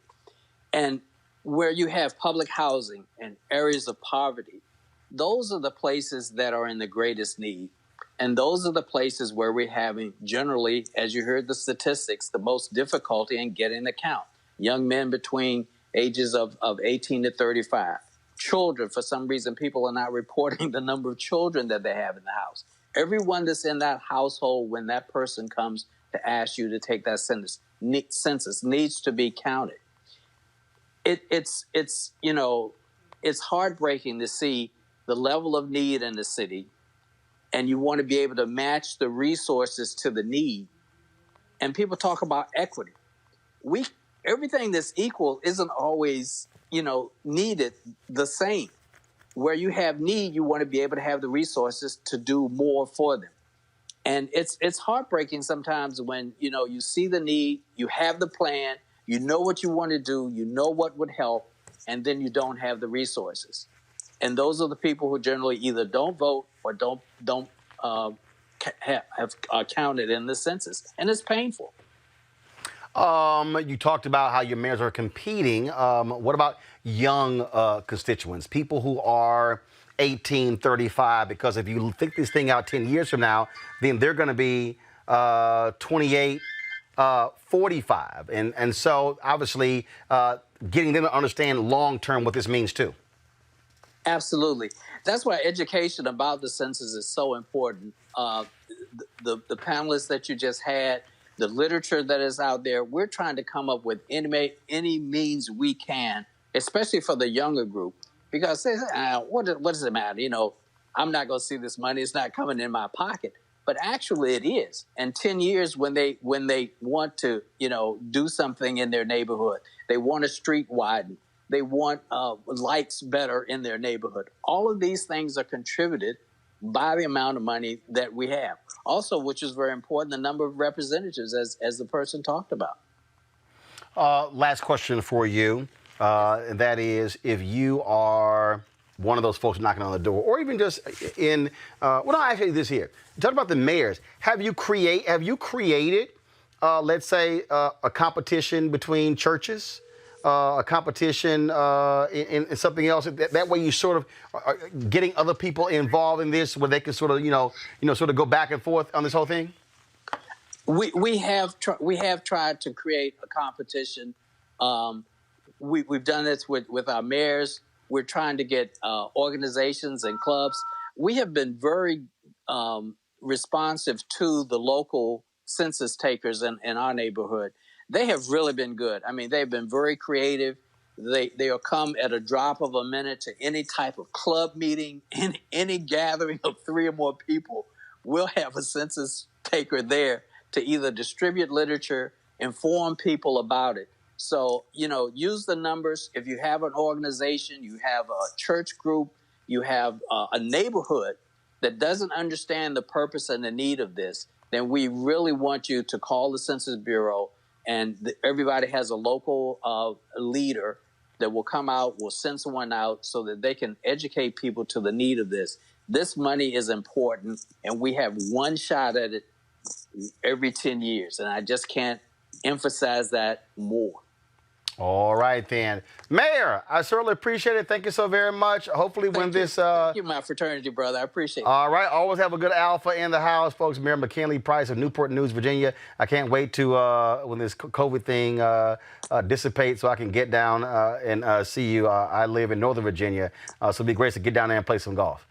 And where you have public housing and areas of poverty, those are the places that are in the greatest need. And those are the places where we're having, generally, as you heard the statistics, the most difficulty in getting the count. Young men between ages of 18 to 35. Children, for some reason, people are not reporting the number of children that they have in the house. Everyone that's in that household, when that person comes to ask you to take that census needs to be counted. It's heartbreaking to see the level of need in the city, and you want to be able to match the resources to the need. And people talk about equity. Everything that's equal isn't always needed the same. Where you have need, you want to be able to have the resources to do more for them. And it's heartbreaking sometimes when, you see the need, you have the plan, you know what you want to do, you know what would help, and then you don't have the resources. And those are the people who generally either don't vote or don't have counted in the census. And it's painful. You talked about how your mayors are competing. What about young constituents, people who are 18, 35? Because if you think this thing out 10 years from now, then they're going to be 28, 45. And so obviously getting them to understand long term what this means too. Absolutely. That's why education about the census is so important. The panelists that you just had, the literature that is out there, we're trying to come up with any means we can, especially for the younger group, because they say, what does it matter? I'm not going to see this money. It's not coming in my pocket. But actually it is. And 10 years when they want to, do something in their neighborhood, they want a street widen, they want lights better in their neighborhood. All of these things are contributed by the amount of money that we have. Also, which is very important, the number of representatives, as the person talked about. Last question for you, and that is, if you are one of those folks knocking on the door, or even just in, actually this here. Talk about the mayors. Have you created, let's say, a competition between churches? A competition in something else. That way, you sort of are getting other people involved in this, where they can sort of, sort of go back and forth on this whole thing. We have tried to create a competition. We've done this with our mayors. We're trying to get organizations and clubs. We have been very responsive to the local census takers in our neighborhood. They have really been good. I mean, they've been very creative. They'll come at a drop of a minute to any type of club meeting, any gathering of 3 or more people. We'll have a census taker there to either distribute literature, inform people about it. So, use the numbers. If you have an organization, you have a church group, you have a neighborhood that doesn't understand the purpose and the need of this, then we really want you to call the Census Bureau. And everybody has a local leader that will come out, will send someone out so that they can educate people to the need of this. This money is important, and we have one shot at it every 10 years. And I just can't emphasize that more. All right, then. Mayor, I certainly appreciate it. Thank you so very much. Hopefully when this... Thank you, my fraternity brother. I appreciate it. All right. Always have a good alpha in the house, folks. Mayor McKinley Price of Newport News, Virginia. I can't wait to, when this COVID thing dissipates, so I can get down and see you. I live in Northern Virginia, so it'd be great to get down there and play some golf.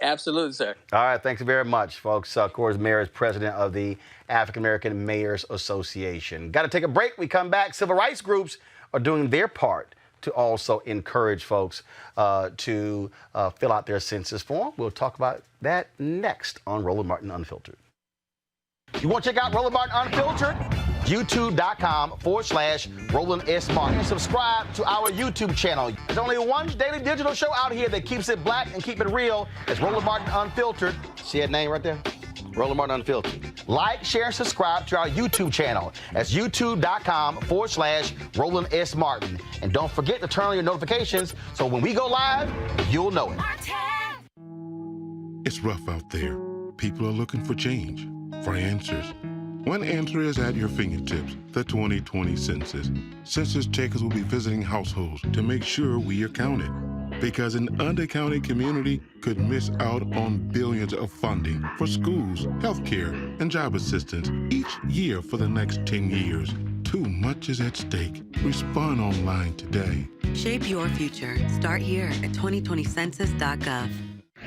Absolutely, sir. All right. Thanks very much, folks. Of course, Mayor is president of the African American Mayors Association. Got to take a break. We come back. Civil rights groups are doing their part to also encourage folks to fill out their census form. We'll talk about that next on Roland Martin Unfiltered. You want to check out Roland Martin Unfiltered? YouTube.com/Roland S. Martin. And subscribe to our YouTube channel. There's only one daily digital show out here that keeps it black and keep it real. It's Roland Martin Unfiltered. See that name right there? Roland Martin Unfiltered. Like, share, and subscribe to our YouTube channel. That's youtube.com/Roland S. Martin. And don't forget to turn on your notifications so when we go live, you'll know it. It's rough out there. People are looking for change, for answers. One answer is at your fingertips, the 2020 census. Census takers will be visiting households to make sure we are counted. Because an undercounted community could miss out on billions of funding for schools, healthcare, and job assistance each year for the next 10 years. Too much is at stake. Respond online today. Shape your future. Start here at 2020census.gov.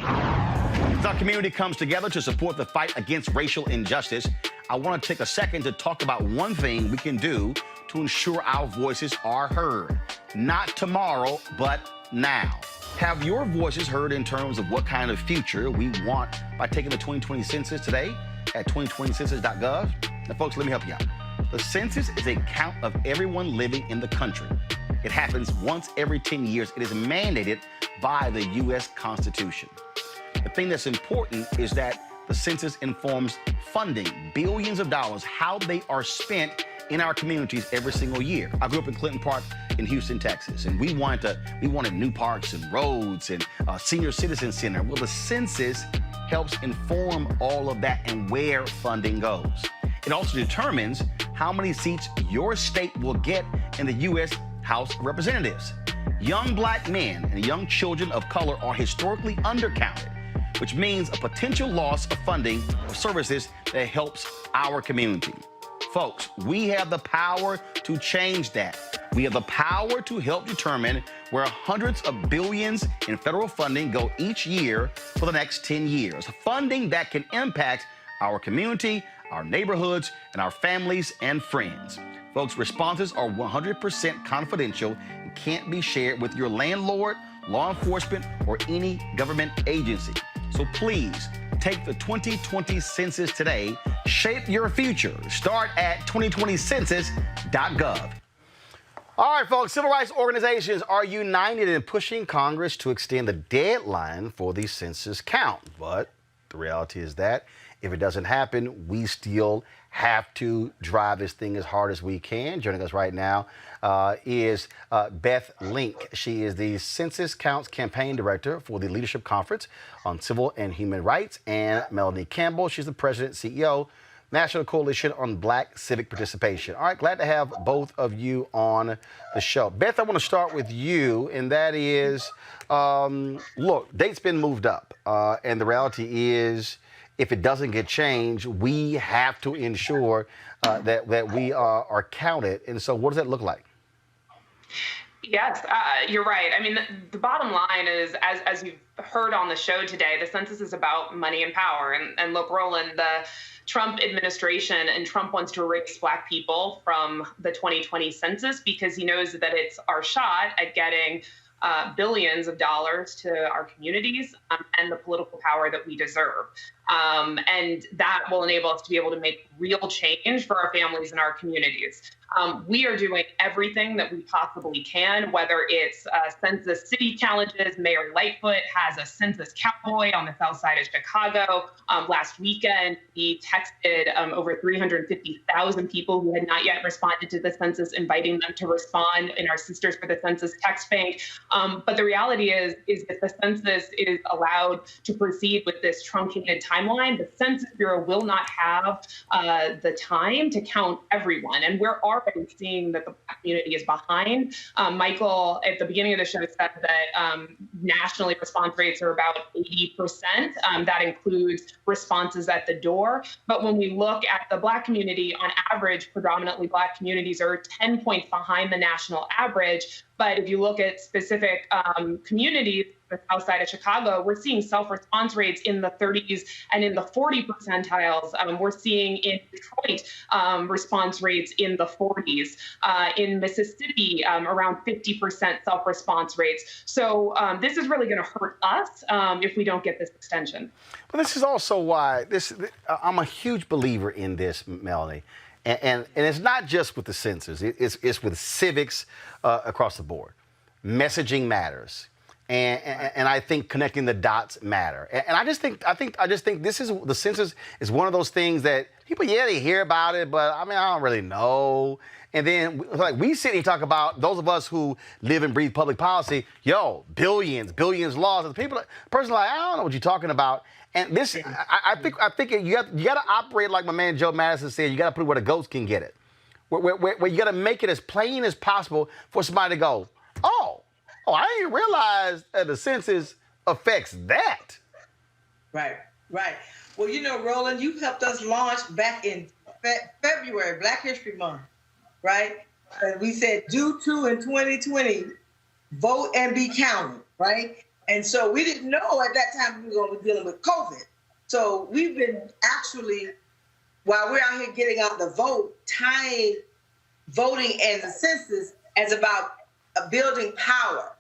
As our community comes together to support the fight against racial injustice, I want to take a second to talk about one thing we can do to ensure our voices are heard. Not tomorrow, but now. Have your voices heard in terms of what kind of future we want by taking the 2020 census today at 2020census.gov? Now, folks, let me help you out. The census is a count of everyone living in the country. It happens once every 10 years. It is mandated by the U.S. Constitution. The thing that's important is that the census informs funding, billions of dollars, how they are spent in our communities every single year. I grew up in Clinton Park in Houston, Texas, and we wanted new parks and roads and a senior citizen center. Well, the census helps inform all of that and where funding goes. It also determines how many seats your state will get in the U.S. House of Representatives. Young black men and young children of color are historically undercounted, which means a potential loss of funding or services that helps our community. Folks, we have the power to change that. We have the power to help determine where hundreds of billions in federal funding go each year for the next 10 years. Funding that can impact our community, our neighborhoods, and our families and friends. Folks, responses are 100% confidential and can't be shared with your landlord, law enforcement, or any government agency. So please, take the 2020 census today. Shape your future. Start at 2020census.gov. All right, folks, civil rights organizations are united in pushing Congress to extend the deadline for the census count. But the reality is that if it doesn't happen, we still have to drive this thing as hard as we can. Joining us right now is Beth Link. She is the Census Counts Campaign Director for the Leadership Conference on Civil and Human Rights, and Melanie Campbell. She's the President, CEO, National Coalition on Black Civic Participation. All right, glad to have both of you on the show. Beth, I want to start with you, and that is, look, date's been moved up, and the reality is, if it doesn't get changed, we have to ensure that we are counted. And so what does that look like? Yes, you're right. I mean, the bottom line is, as you've heard on the show today, the census is about money and power. And look, Roland, the Trump administration and Trump wants to erase Black people from the 2020 census because he knows that it's our shot at getting billions of dollars to our communities and the political power that we deserve. And that will enable us to be able to make real change for our families and our communities. We are doing everything that we possibly can, whether it's census city challenges. Mayor Lightfoot has a census cowboy on the south side of Chicago. Last weekend, we texted over 350,000 people who had not yet responded to the census, inviting them to respond in our Sisters for the Census text bank. But the reality is that the census is allowed to proceed with this truncated timeline. The Census Bureau will not have the time to count everyone. And we're already seeing that the Black community is behind. Michael, at the beginning of the show, said that nationally response rates are about 80%. That includes responses at the door. But when we look at the Black community, on average, predominantly Black communities are 10 points behind the national average. But if you look at specific communities, the south side of Chicago, we're seeing self-response rates in the 30s and in the 40 percentiles. We're seeing in Detroit response rates in the 40s. In Mississippi, around 50% self-response rates. So this is really going to hurt us if we don't get this extension. Well, this is also why I'm a huge believer in this, Melanie. And it's not just with the census, it's with civics across the board. Messaging matters. And I think connecting the dots matter. And I just think the census is one of those things that people, they hear about it, but I don't really know. And then we sit and talk about those of us who live and breathe public policy, billions lost. The person like, I don't know what you're talking about. And this, I think you got to operate like my man Joe Madison said. You got to put it where the goats can get it, where you got to make it as plain as possible for somebody to go, oh, I didn't realize that the census affects that. Right. Well, Roland, you helped us launch back in February, Black History Month, right? And we said due to in 2020, vote and be counted, right? And so we didn't know at that time we were going to be dealing with COVID. So we've been actually, while we're out here getting out the vote, tying voting and the census as about building power,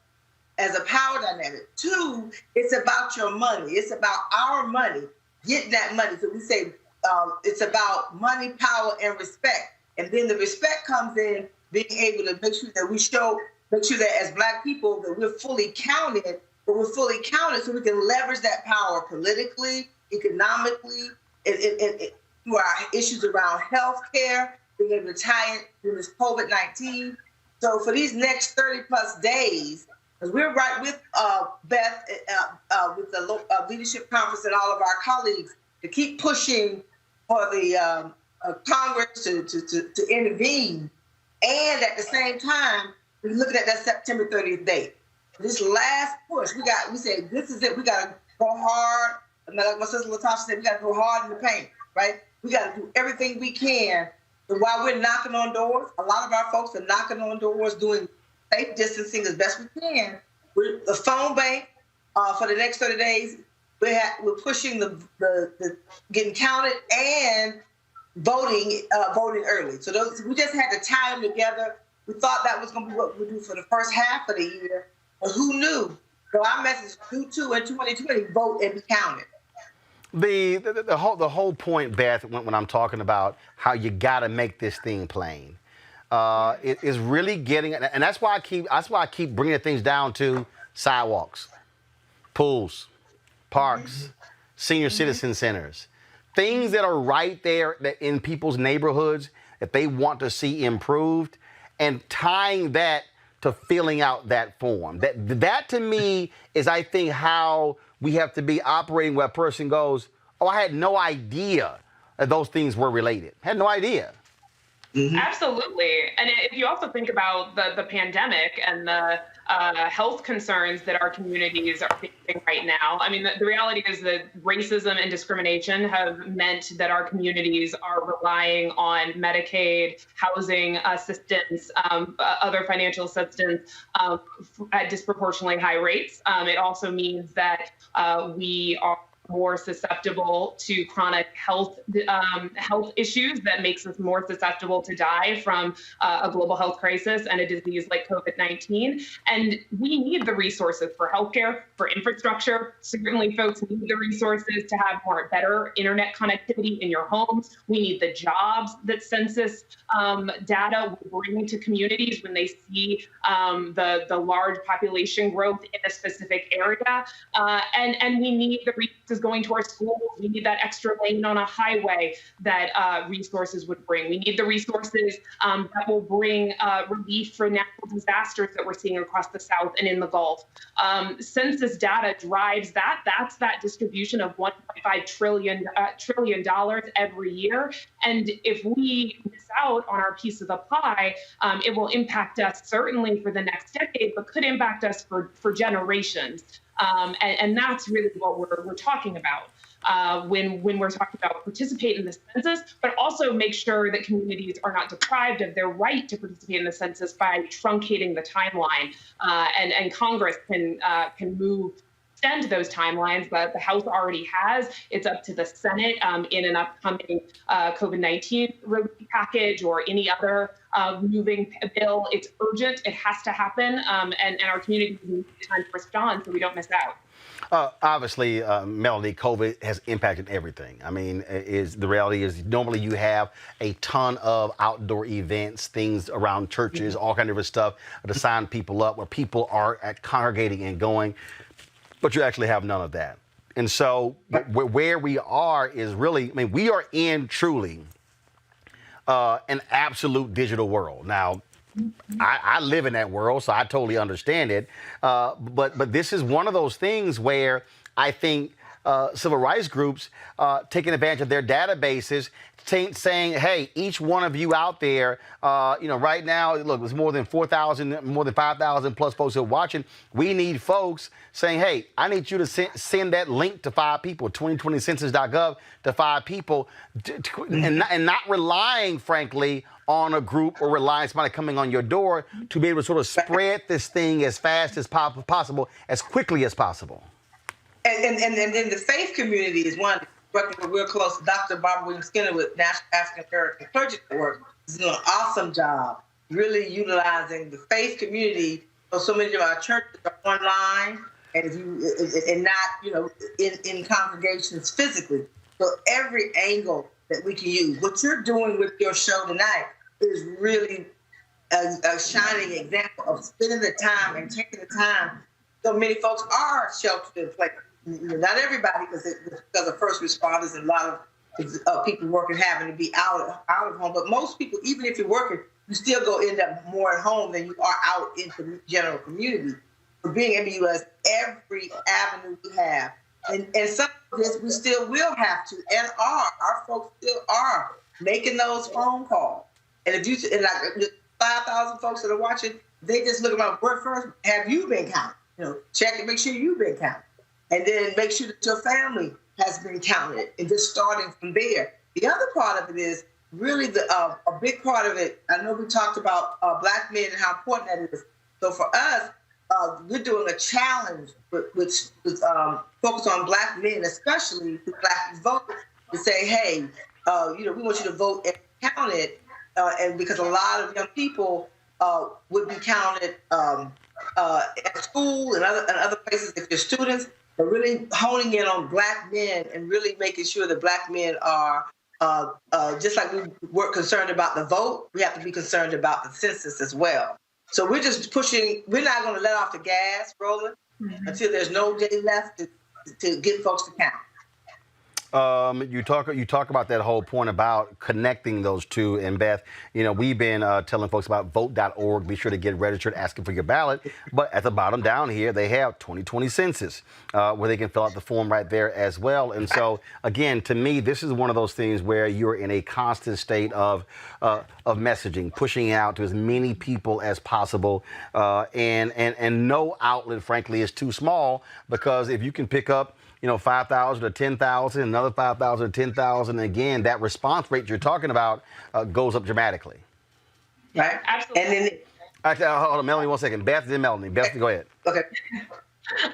as a power dynamic. 2, it's about your money. It's about our money, getting that money. So we say it's about money, power, and respect. And then the respect comes in being able to make sure that we show make sure that as Black people that we're fully counted, but we're fully counted so we can leverage that power politically, economically, through our issues around health care, being able to tie in through this COVID-19. So for these next 30 plus days, because we're right with Beth, with the leadership conference and all of our colleagues to keep pushing for the Congress to intervene. And at the same time, we're looking at that September 30th date. This last push, we said, this is it. We got to go hard. Like my sister Latasha said, we got to go hard in the paint, right? We got to do everything we can. And while we're knocking on doors, a lot of our folks are knocking on doors, doing safe distancing as best we can. We're the phone bank for the next 30 days. We're pushing the getting counted and voting early. So we just had to tie them together. We thought that was going to be what we do for the first half of the year, but who knew? So our message: do too in 2020, vote and be counted. The whole point, Beth, when I'm talking about how you got to make this thing plain, it is really getting, and that's why I keep bringing things down to sidewalks, pools, parks, senior citizen centers, things that are right there that in people's neighborhoods that they want to see improved, and tying that to filling out that form. That to me is, I think, how we have to be operating where a person goes, oh, I had no idea that those things were related. I had no idea. Mm-hmm. Absolutely. And if you also think about the pandemic and the health concerns that our communities are facing right now, I mean, the reality is that racism and discrimination have meant that our communities are relying on Medicaid, housing assistance, other financial assistance at disproportionately high rates. It also means that we are more susceptible to chronic health issues that makes us more susceptible to die from a global health crisis and a disease like COVID-19. And we need the resources for healthcare, for infrastructure. Certainly, folks need the resources to have better internet connectivity in your homes. We need the jobs that census data will bring to communities when they see the large population growth in a specific area. And we need the resources going to our schools. We need that extra lane on a highway that resources would bring. We need the resources that will bring relief for natural disasters that we're seeing across the South and in the Gulf. Census data drives that. That's that distribution of $1.5 trillion every year. And if we miss out on our piece of the pie, it will impact us certainly for the next decade, but could impact us for generations. And that's really what we're talking about when we're talking about participate in the census, but also make sure that communities are not deprived of their right to participate in the census by truncating the timeline. And Congress can extend those timelines, but the House already has. It's up to the Senate in an upcoming COVID-19 relief package or any other moving bill. It's urgent. It has to happen. And our communities need time to respond so we don't miss out. Obviously, Melanie, COVID has impacted everything. I mean, the reality is normally you have a ton of outdoor events, things around churches, all kind of different stuff to sign people up where people are congregating and going. But you actually have none of that. And so where we are is really, I mean, we are in truly an absolute digital world. Now, I live in that world, so I totally understand it. But this is one of those things where I think civil rights groups taking advantage of their databases, saying, hey, each one of you out there, right now, look, there's more than 4,000, more than 5,000 plus folks who are watching. We need folks saying, hey, I need you to send that link to 5 people, 2020census.gov to 5 people, and not relying, frankly, on a group or relying on somebody coming on your door to be able to sort of spread this thing as fast as possible, as quickly as possible. And then the faith community is one working real close. Dr. Barbara Williams-Skinner with National African American Clergy Network is doing an awesome job, really utilizing the faith community. So many of our churches are online and not in congregations physically. So every angle that we can use. What you're doing with your show tonight is really a shining example of spending the time and taking the time. So many folks are sheltered in place. Not everybody, because of first responders and a lot of people working having to be out of home. But most people, even if you're working, you still go end up more at home than you are out in the general community. For being able to use every avenue we have. And some of this we still will have to, and our folks still are making those phone calls. And if you, and like 5,000 folks that are watching, they just look about where first have you been counted? Check and make sure you've been counted. And then make sure that your family has been counted, and just starting from there. The other part of it is really a big part of it. I know we talked about Black men and how important that is. So for us, we're doing a challenge with focus on Black men, especially the Black vote, to say, hey, we want you to vote and count it, and because a lot of young people would be counted at school and other places if they're students. But really honing in on Black men and really making sure that Black men are, just like we're concerned about the vote, we have to be concerned about the census as well. So we're just pushing, we're not going to let off the gas, Roland, until there's no day left to get folks to count. You talk about that whole point about connecting those two. And Beth, we've been telling folks about vote.org. Be sure to get registered, asking for your ballot. But at the bottom down here, they have 2020 census where they can fill out the form right there as well. And so, again, to me, this is one of those things where you're in a constant state of messaging, pushing out to as many people as possible. And no outlet, frankly, is too small, because if you can pick up 5,000 or 10,000, another 5,000 or 10,000. Again, that response rate you're talking about goes up dramatically. Right. Absolutely. And then, actually, hold on, Melanie, 1 second. Beth, then Melanie. Beth, go ahead. Okay.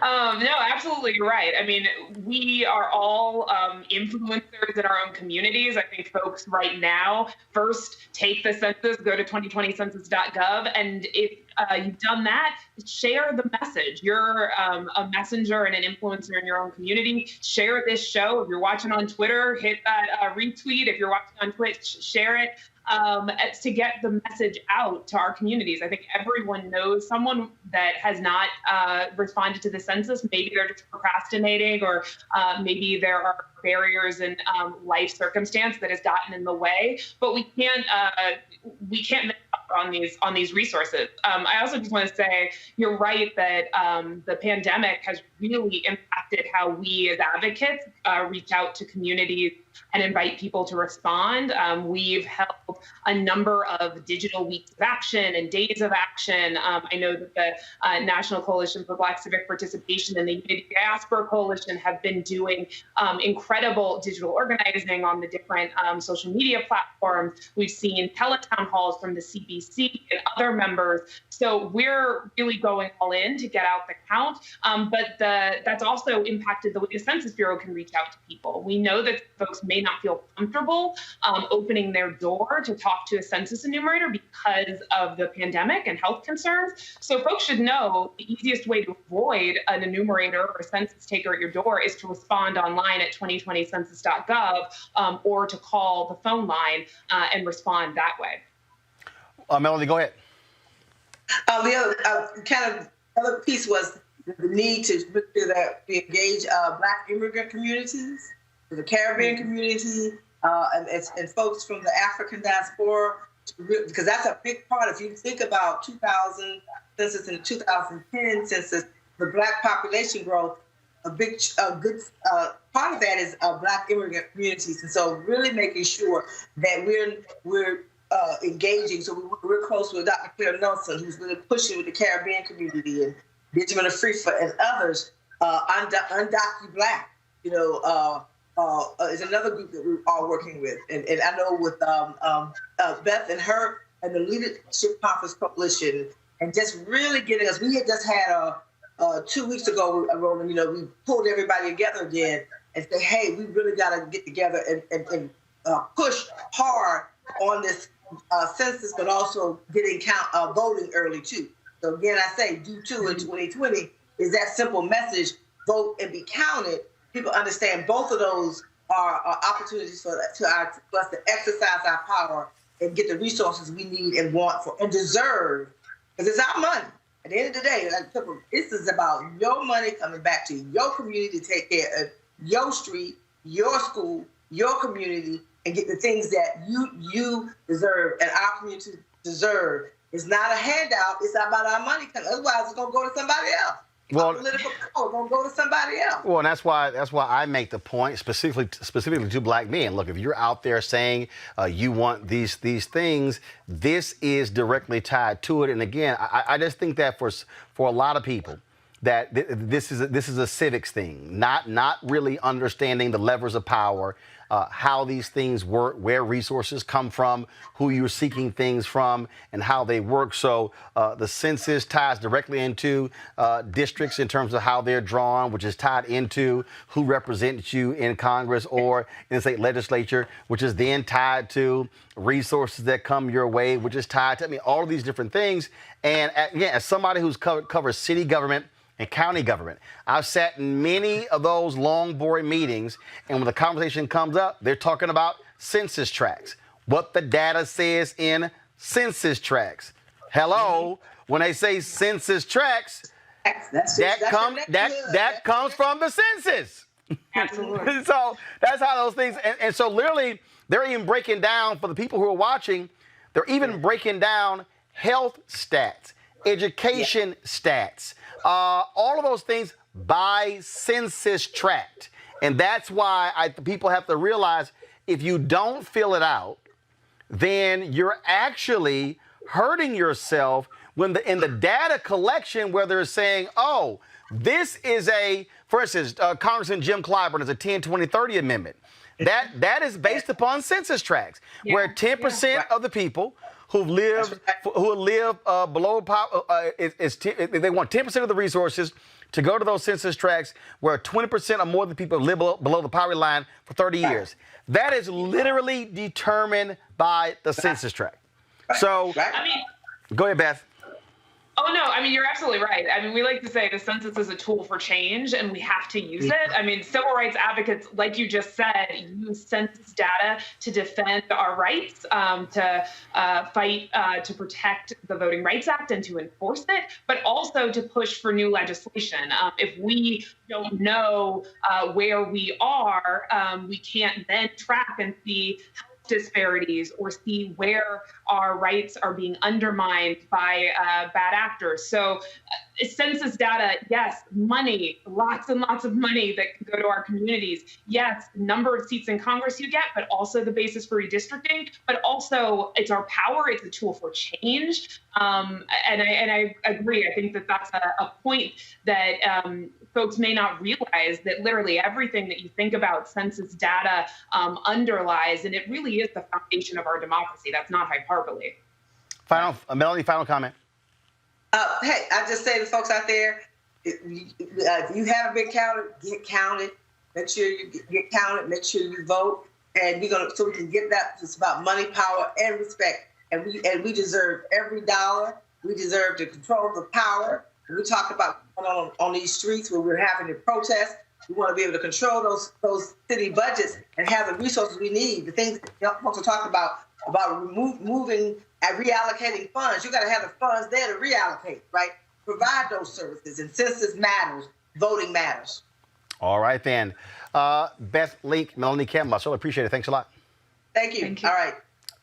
No, absolutely, you're right. I mean, we are all influencers in our own communities. I think folks right now first take the census, go to 2020census.gov, and if you've done that, share the message. You're a messenger and an influencer in your own community. Share this show. If you're watching on Twitter, hit that retweet. If you're watching on Twitch, share it. To get the message out to our communities. I think everyone knows someone that has not responded to the census. Maybe they're just procrastinating, or maybe there are barriers in life circumstance that has gotten in the way. But we can't miss out on these resources. I also just want to say you're right that the pandemic has really impacted how we as advocates reach out to communities and invite people to respond. We've held a number of digital weeks of action and days of action. I know that the National Coalition for Black Civic Participation and the Unity Diaspora Coalition have been doing incredible digital organizing on the different social media platforms. We've seen teletown halls from the CBC and other members. So we're really going all in to get out the count. But that's also impacted the way the Census Bureau can reach out to people. We know that folks may not feel comfortable opening their door to talk to a census enumerator because of the pandemic and health concerns. So folks should know the easiest way to avoid an enumerator or a census taker at your door is to respond online at 2020census.gov or to call the phone line and respond that way. Melanie, go ahead. The other piece was the need to make sure that we engage Black immigrant communities, the Caribbean community, and folks from the African diaspora, because that's a big part. If you think about 2000 census and 2010 census, the Black population growth, a good part of that is Black immigrant communities, and so really making sure that we're engaging. So we're close with Dr. Claire Nelson, who's really pushing with the Caribbean community, and Benjamin Afrifa and others. Undocumented Black, is another group that we're all working with, and I know with Beth and her and the Leadership Conference Coalition, and just really getting us. We had just had 2 weeks ago, Roland. We pulled everybody together again and said, hey, we really got to get together and push hard on this census, but also getting voting early too. So again, I say do too in 2020 is that simple message: vote and be counted. People understand both of those are opportunities for us to exercise our power and get the resources we need and want for and deserve, because it's our money. At the end of the day, this is about your money coming back to your community to take care of your street, your school, your community, and get the things that you deserve and our community deserve. It's not a handout. It's about our money. Otherwise, it's going to go to somebody else. Well, political power going to go to somebody else. Well, and that's why I make the point specifically to black men. Look, if you're out there saying you want these things, this is directly tied to it. And again, I just think that for a lot of people, that this is a civics thing, not really understanding the levers of power, how these things work, where resources come from, who you're seeking things from, and how they work. So the census ties directly into districts in terms of how they're drawn, which is tied into who represents you in Congress or in the state legislature, which is then tied to resources that come your way, which is tied to, all of these different things. And again, as somebody who's covers city government and county government, I've sat in many of those long, boring meetings, and when the conversation comes up, they're talking about census tracts, what the data says in census tracts. Hello, when they say census tracts, that comes from the census. Absolutely. So that's how those things, and so literally, they're even breaking down, for the people who are watching, they're even breaking down health stats, education stats, all of those things by census tract. And that's why people have to realize, if you don't fill it out, then you're actually hurting yourself when in the data collection where they're saying, oh, this is for instance, Congressman Jim Clyburn is a 10, 20, 30 amendment. That is based upon census tracts, where 10% of the people who live below poverty, they want 10% of the resources to go to those census tracts, where 20% or more of the people live below the poverty line for 30 years. That is literally determined by the census tract. So, go ahead, Beth. Oh, no, you're absolutely right. We like to say the census is a tool for change, and we have to use it. Civil rights advocates, like you just said, use census data to defend our rights, to fight to protect the Voting Rights Act and to enforce it, but also to push for new legislation. If we don't know where we are, we can't then track and see disparities or see where our rights are being undermined by bad actors. So census data, yes, money, lots and lots of money that can go to our communities. Yes, number of seats in Congress you get, but also the basis for redistricting, but also it's our power. It's a tool for change. And I agree. I think that's a point that folks may not realize, that literally everything that you think about census data underlies, and it really is the foundation of our democracy. That's not hyperbole. Melanie, final comment. Hey, I just say to folks out there, if you haven't been counted, get counted. Make sure you get counted. Make sure you vote, and so we can get that. It's about money, power, and respect, and we deserve every dollar. We deserve to control the power. We talk about going on these streets where we're having to protest. We want to be able to control those city budgets and have the resources we need. The things that folks are talking about moving and reallocating funds. You got to have the funds there to reallocate, right? Provide those services. And census matters, voting matters. All right, then. Beth Leak, Melanie Campbell, I so appreciate it. Thanks a lot. Thank you. All right.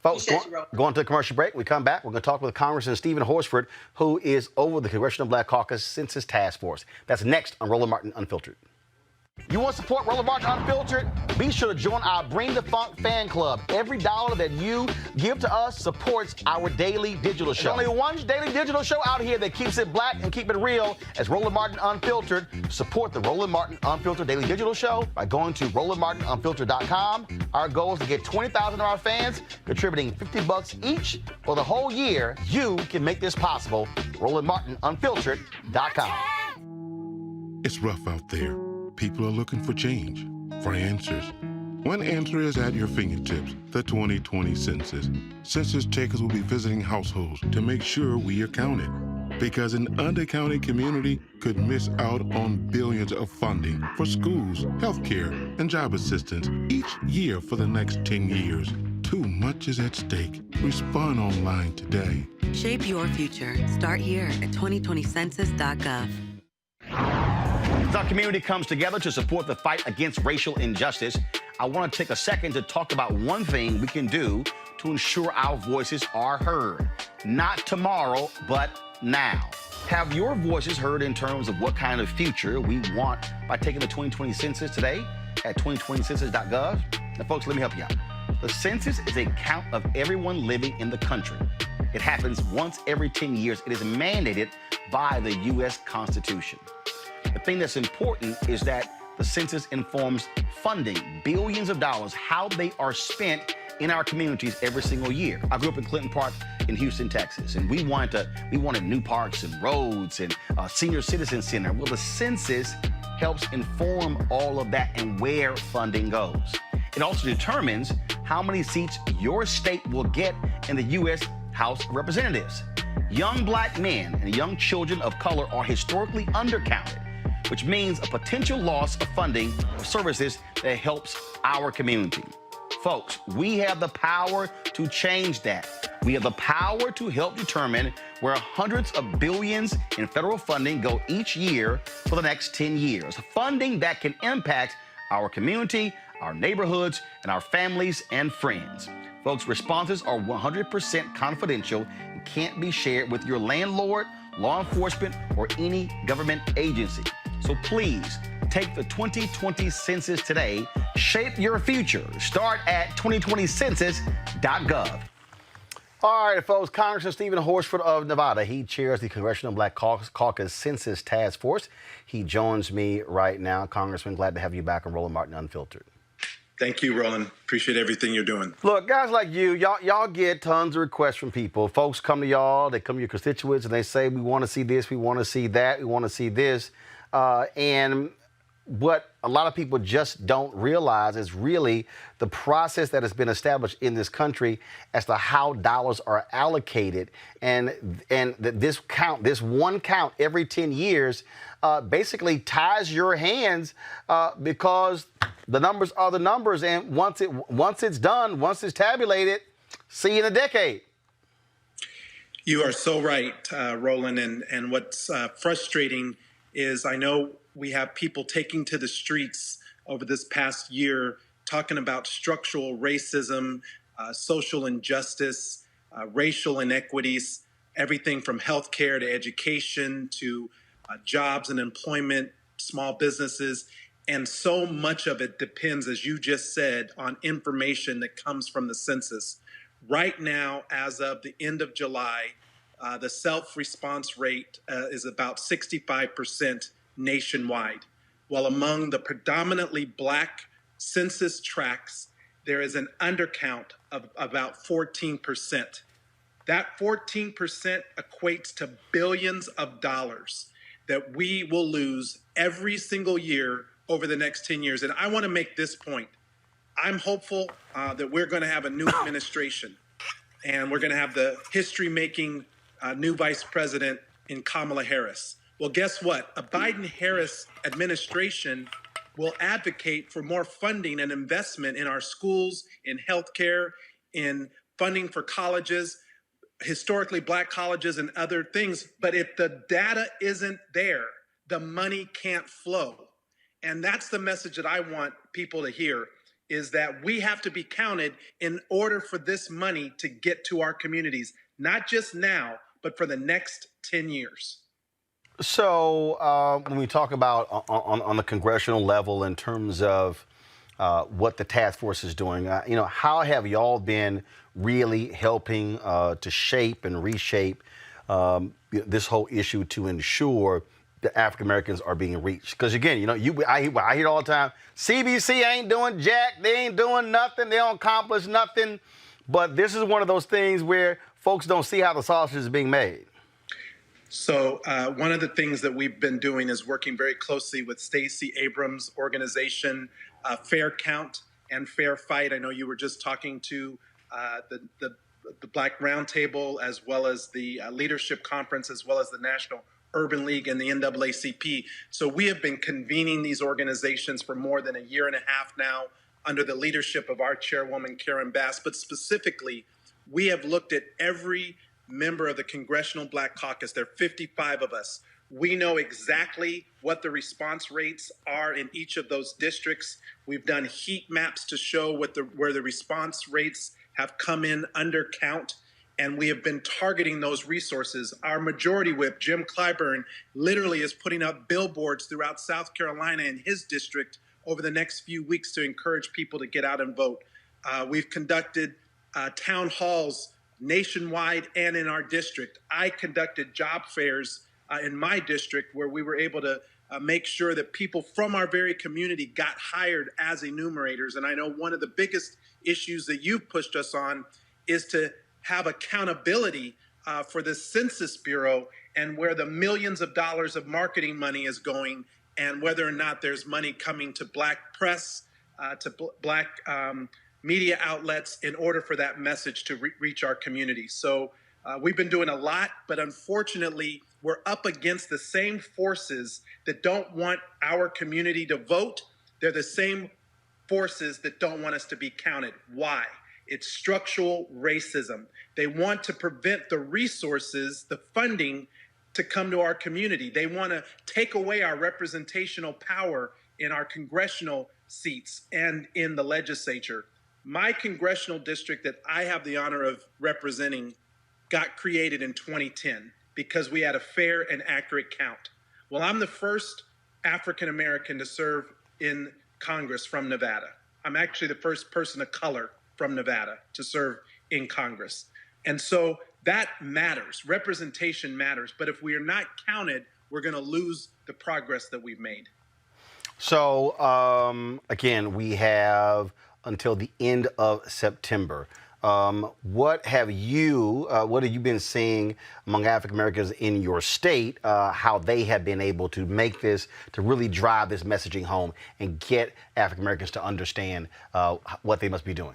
Folks, going to a commercial break. We come back. We're going to talk with Congressman Stephen Horsford, who is over the Congressional Black Caucus Census Task Force. That's next on Roland Martin Unfiltered. You want to support Roland Martin Unfiltered? Be sure to join our Bring the Funk fan club. Every dollar that you give to us supports our daily digital show. There's only one daily digital show out here that keeps it black and keep it real as Roland Martin Unfiltered. Support the Roland Martin Unfiltered daily digital show by going to RolandMartinUnfiltered.com. Our goal is to get 20,000 of our fans contributing $50 each for the whole year. You can make this possible. RolandMartinUnfiltered.com. It's rough out there. People are looking for change, for answers. One answer is at your fingertips, the 2020 census. Census takers will be visiting households to make sure we are counted, because an undercounted community could miss out on billions of funding for schools, healthcare, and job assistance each year for the next 10 years. Too much is at stake. Respond online today. Shape your future. Start here at 2020census.gov. As our community comes together to support the fight against racial injustice, I want to take a second to talk about one thing we can do to ensure our voices are heard. Not tomorrow, but now. Have your voices heard in terms of what kind of future we want by taking the 2020 census today at 2020census.gov? Now, folks, let me help you out. The census is a count of everyone living in the country. It happens once every 10 years. It is mandated by the U.S. Constitution. The thing that's important is that the census informs funding, billions of dollars, how they are spent in our communities every single year. I grew up in Clinton Park in Houston, Texas, and we wanted new parks and roads and a senior citizen center. Well, the census helps inform all of that and where funding goes. It also determines how many seats your state will get in the U.S. House of Representatives. Young black men and young children of color are historically undercounted, which means a potential loss of funding for services that helps our community. Folks, we have the power to change that. We have the power to help determine where hundreds of billions in federal funding go each year for the next 10 years. Funding that can impact our community, our neighborhoods, and our families and friends. Folks, responses are 100% confidential and can't be shared with your landlord, law enforcement, or any government agency. So please, take the 2020 census today. Shape your future. Start at 2020census.gov. All right, folks, Congressman Stephen Horsford of Nevada. He chairs the Congressional Black Caucus Census Task Force. He joins me right now. Congressman, glad to have you back on Roland Martin Unfiltered. Thank you, Roland. Appreciate everything you're doing. Look, guys like you, y'all get tons of requests from people. Folks come to y'all, they come to your constituents, and they say, we want to see this, we want to see that, we want to see this. And what a lot of people just don't realize is really the process that has been established in this country as to how dollars are allocated. And this one count every 10 years basically ties your hands because the numbers are the numbers. And once it's done, once it's tabulated, see you in a decade. You are so right, Roland. And what's frustrating is I know we have people taking to the streets over this past year talking about structural racism, social injustice, racial inequities, everything from healthcare to education to jobs and employment, small businesses. And so much of it depends, as you just said, on information that comes from the census. Right now, as of the end of July, the self-response rate is about 65% nationwide. While among the predominantly black census tracts, there is an undercount of about 14%. That 14% equates to billions of dollars that we will lose every single year over the next 10 years. And I want to make this point. I'm hopeful that we're going to have a new administration, and we're going to have the history-making new vice president in Kamala Harris. Well, guess what? A Biden-Harris administration will advocate for more funding and investment in our schools, in healthcare, in funding for colleges, historically black colleges and other things. But if the data isn't there, the money can't flow. And that's the message that I want people to hear, is that we have to be counted in order for this money to get to our communities, not just now, but for the next 10 years. So when we talk about on the congressional level in terms of what the task force is doing, how have y'all been really helping to shape and reshape this whole issue to ensure that African Americans are being reached? Because again, I hear it all the time. CBC ain't doing jack. They ain't doing nothing. They don't accomplish nothing. But this is one of those things where folks don't see how the sausage is being made. So one of the things that we've been doing is working very closely with Stacey Abrams' organization, Fair Count and Fair Fight. I know you were just talking to the Black Roundtable, as well as the Leadership Conference, as well as the National Urban League and the NAACP. So we have been convening these organizations for more than a year and a half now, under the leadership of our chairwoman, Karen Bass. But specifically, we have looked at every member of the Congressional Black Caucus. There are 55 of us. We know exactly what the response rates are in each of those districts. We've done heat maps to show where the response rates have come in under count, and we have been targeting those resources. Our majority whip, Jim Clyburn, literally is putting up billboards throughout South Carolina in his district over the next few weeks to encourage people to get out and vote. We've conducted town halls nationwide and in our district. I conducted job fairs in my district where we were able to make sure that people from our very community got hired as enumerators. And I know one of the biggest issues that you've pushed us on is to have accountability for the Census Bureau and where the millions of dollars of marketing money is going, and whether or not there's money coming to Black press, to Black media outlets in order for that message to reach our community. So we've been doing a lot, but unfortunately, we're up against the same forces that don't want our community to vote. They're the same forces that don't want us to be counted. Why? It's structural racism. They want to prevent the resources, the funding to come to our community. They want to take away our representational power in our congressional seats and in the legislature. My congressional district that I have the honor of representing got created in 2010 because we had a fair and accurate count. Well, I'm the first African American to serve in Congress from Nevada. I'm actually the first person of color from Nevada to serve in Congress. And so that matters. Representation matters. But if we are not counted, we're going to lose the progress that we've made. So, again, we have until the end of September. What have you been seeing among African Americans in your state, how they have been able to make this, to really drive this messaging home and get African Americans to understand what they must be doing?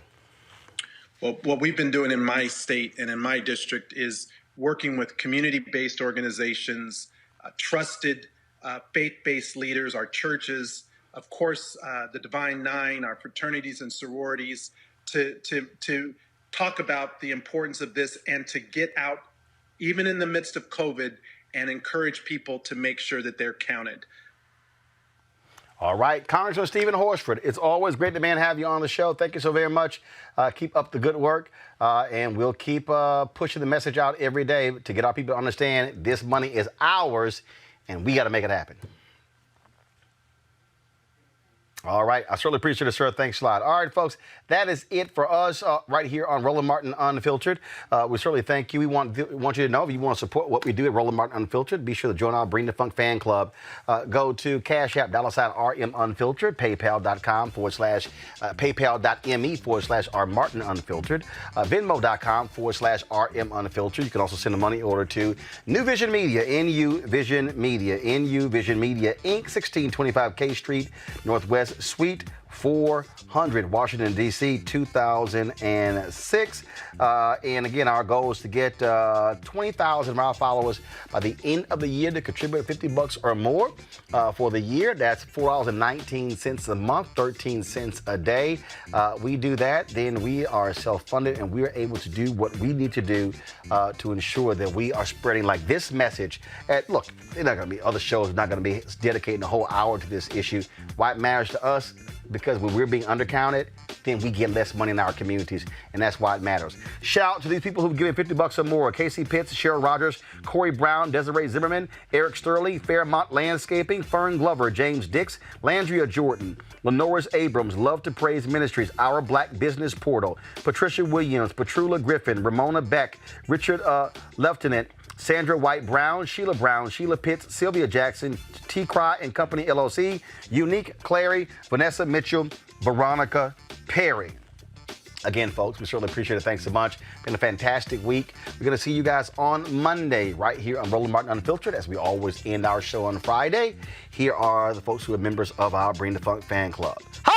Well, what we've been doing in my state and in my district is working with community-based organizations, trusted faith-based leaders, our churches, of course, the Divine Nine, our fraternities and sororities, to talk about the importance of this and to get out, even in the midst of COVID, and encourage people to make sure that they're counted. All right, Congressman Stephen Horsford, it's always great to have you on the show. Thank you so very much. Keep up the good work, and we'll keep pushing the message out every day to get our people to understand this money is ours, and we got to make it happen. All right. I certainly appreciate it, sir. Thanks a lot. All right, folks, that is it for us right here on Roland Martin Unfiltered. We certainly thank you. We want you to know if you want to support what we do at Roland Martin Unfiltered, be sure to join our Bring the Funk fan club. Go to Cash App, $RM Unfiltered, PayPal.com PayPal.me/R Martin Unfiltered, Venmo.com/RM Unfiltered. You can also send a money order to New Vision Media, NU Vision Media, Inc., 1625 K Street, Northwest Suite 400, Washington, D.C., 2006. And again, our goal is to get 20,000 of our followers by the end of the year to contribute $50 or more for the year. That's $4.19 a month, 13 cents a day. We do that, then we are self-funded and we are able to do what we need to do to ensure that we are spreading like this message. Look, there's not going to be other shows, not going to be dedicating a whole hour to this issue. Why it matters to us? Because when we're being undercounted, then we get less money in our communities, and that's why it matters. Shout out to these people who've given $50 or more: Casey Pitts, Cheryl Rogers, Corey Brown, Desiree Zimmerman, Eric Sterling, Fairmont Landscaping, Fern Glover, James Dix, Landria Jordan, Lenoris Abrams, Love to Praise Ministries, Our Black Business Portal, Patricia Williams, Petrula Griffin, Ramona Beck, Richard Lieutenant, Sandra White Brown, Sheila Pitts, Sylvia Jackson, T. Cry and Company LLC, Unique Clary, Vanessa Mitchell, Veronica Perry. Again, folks, we certainly appreciate it. Thanks so much. Been a fantastic week. We're going to see you guys on Monday right here on Roland Martin Unfiltered, as we always end our show on Friday. Here are the folks who are members of our Bring the Funk fan club. Hi!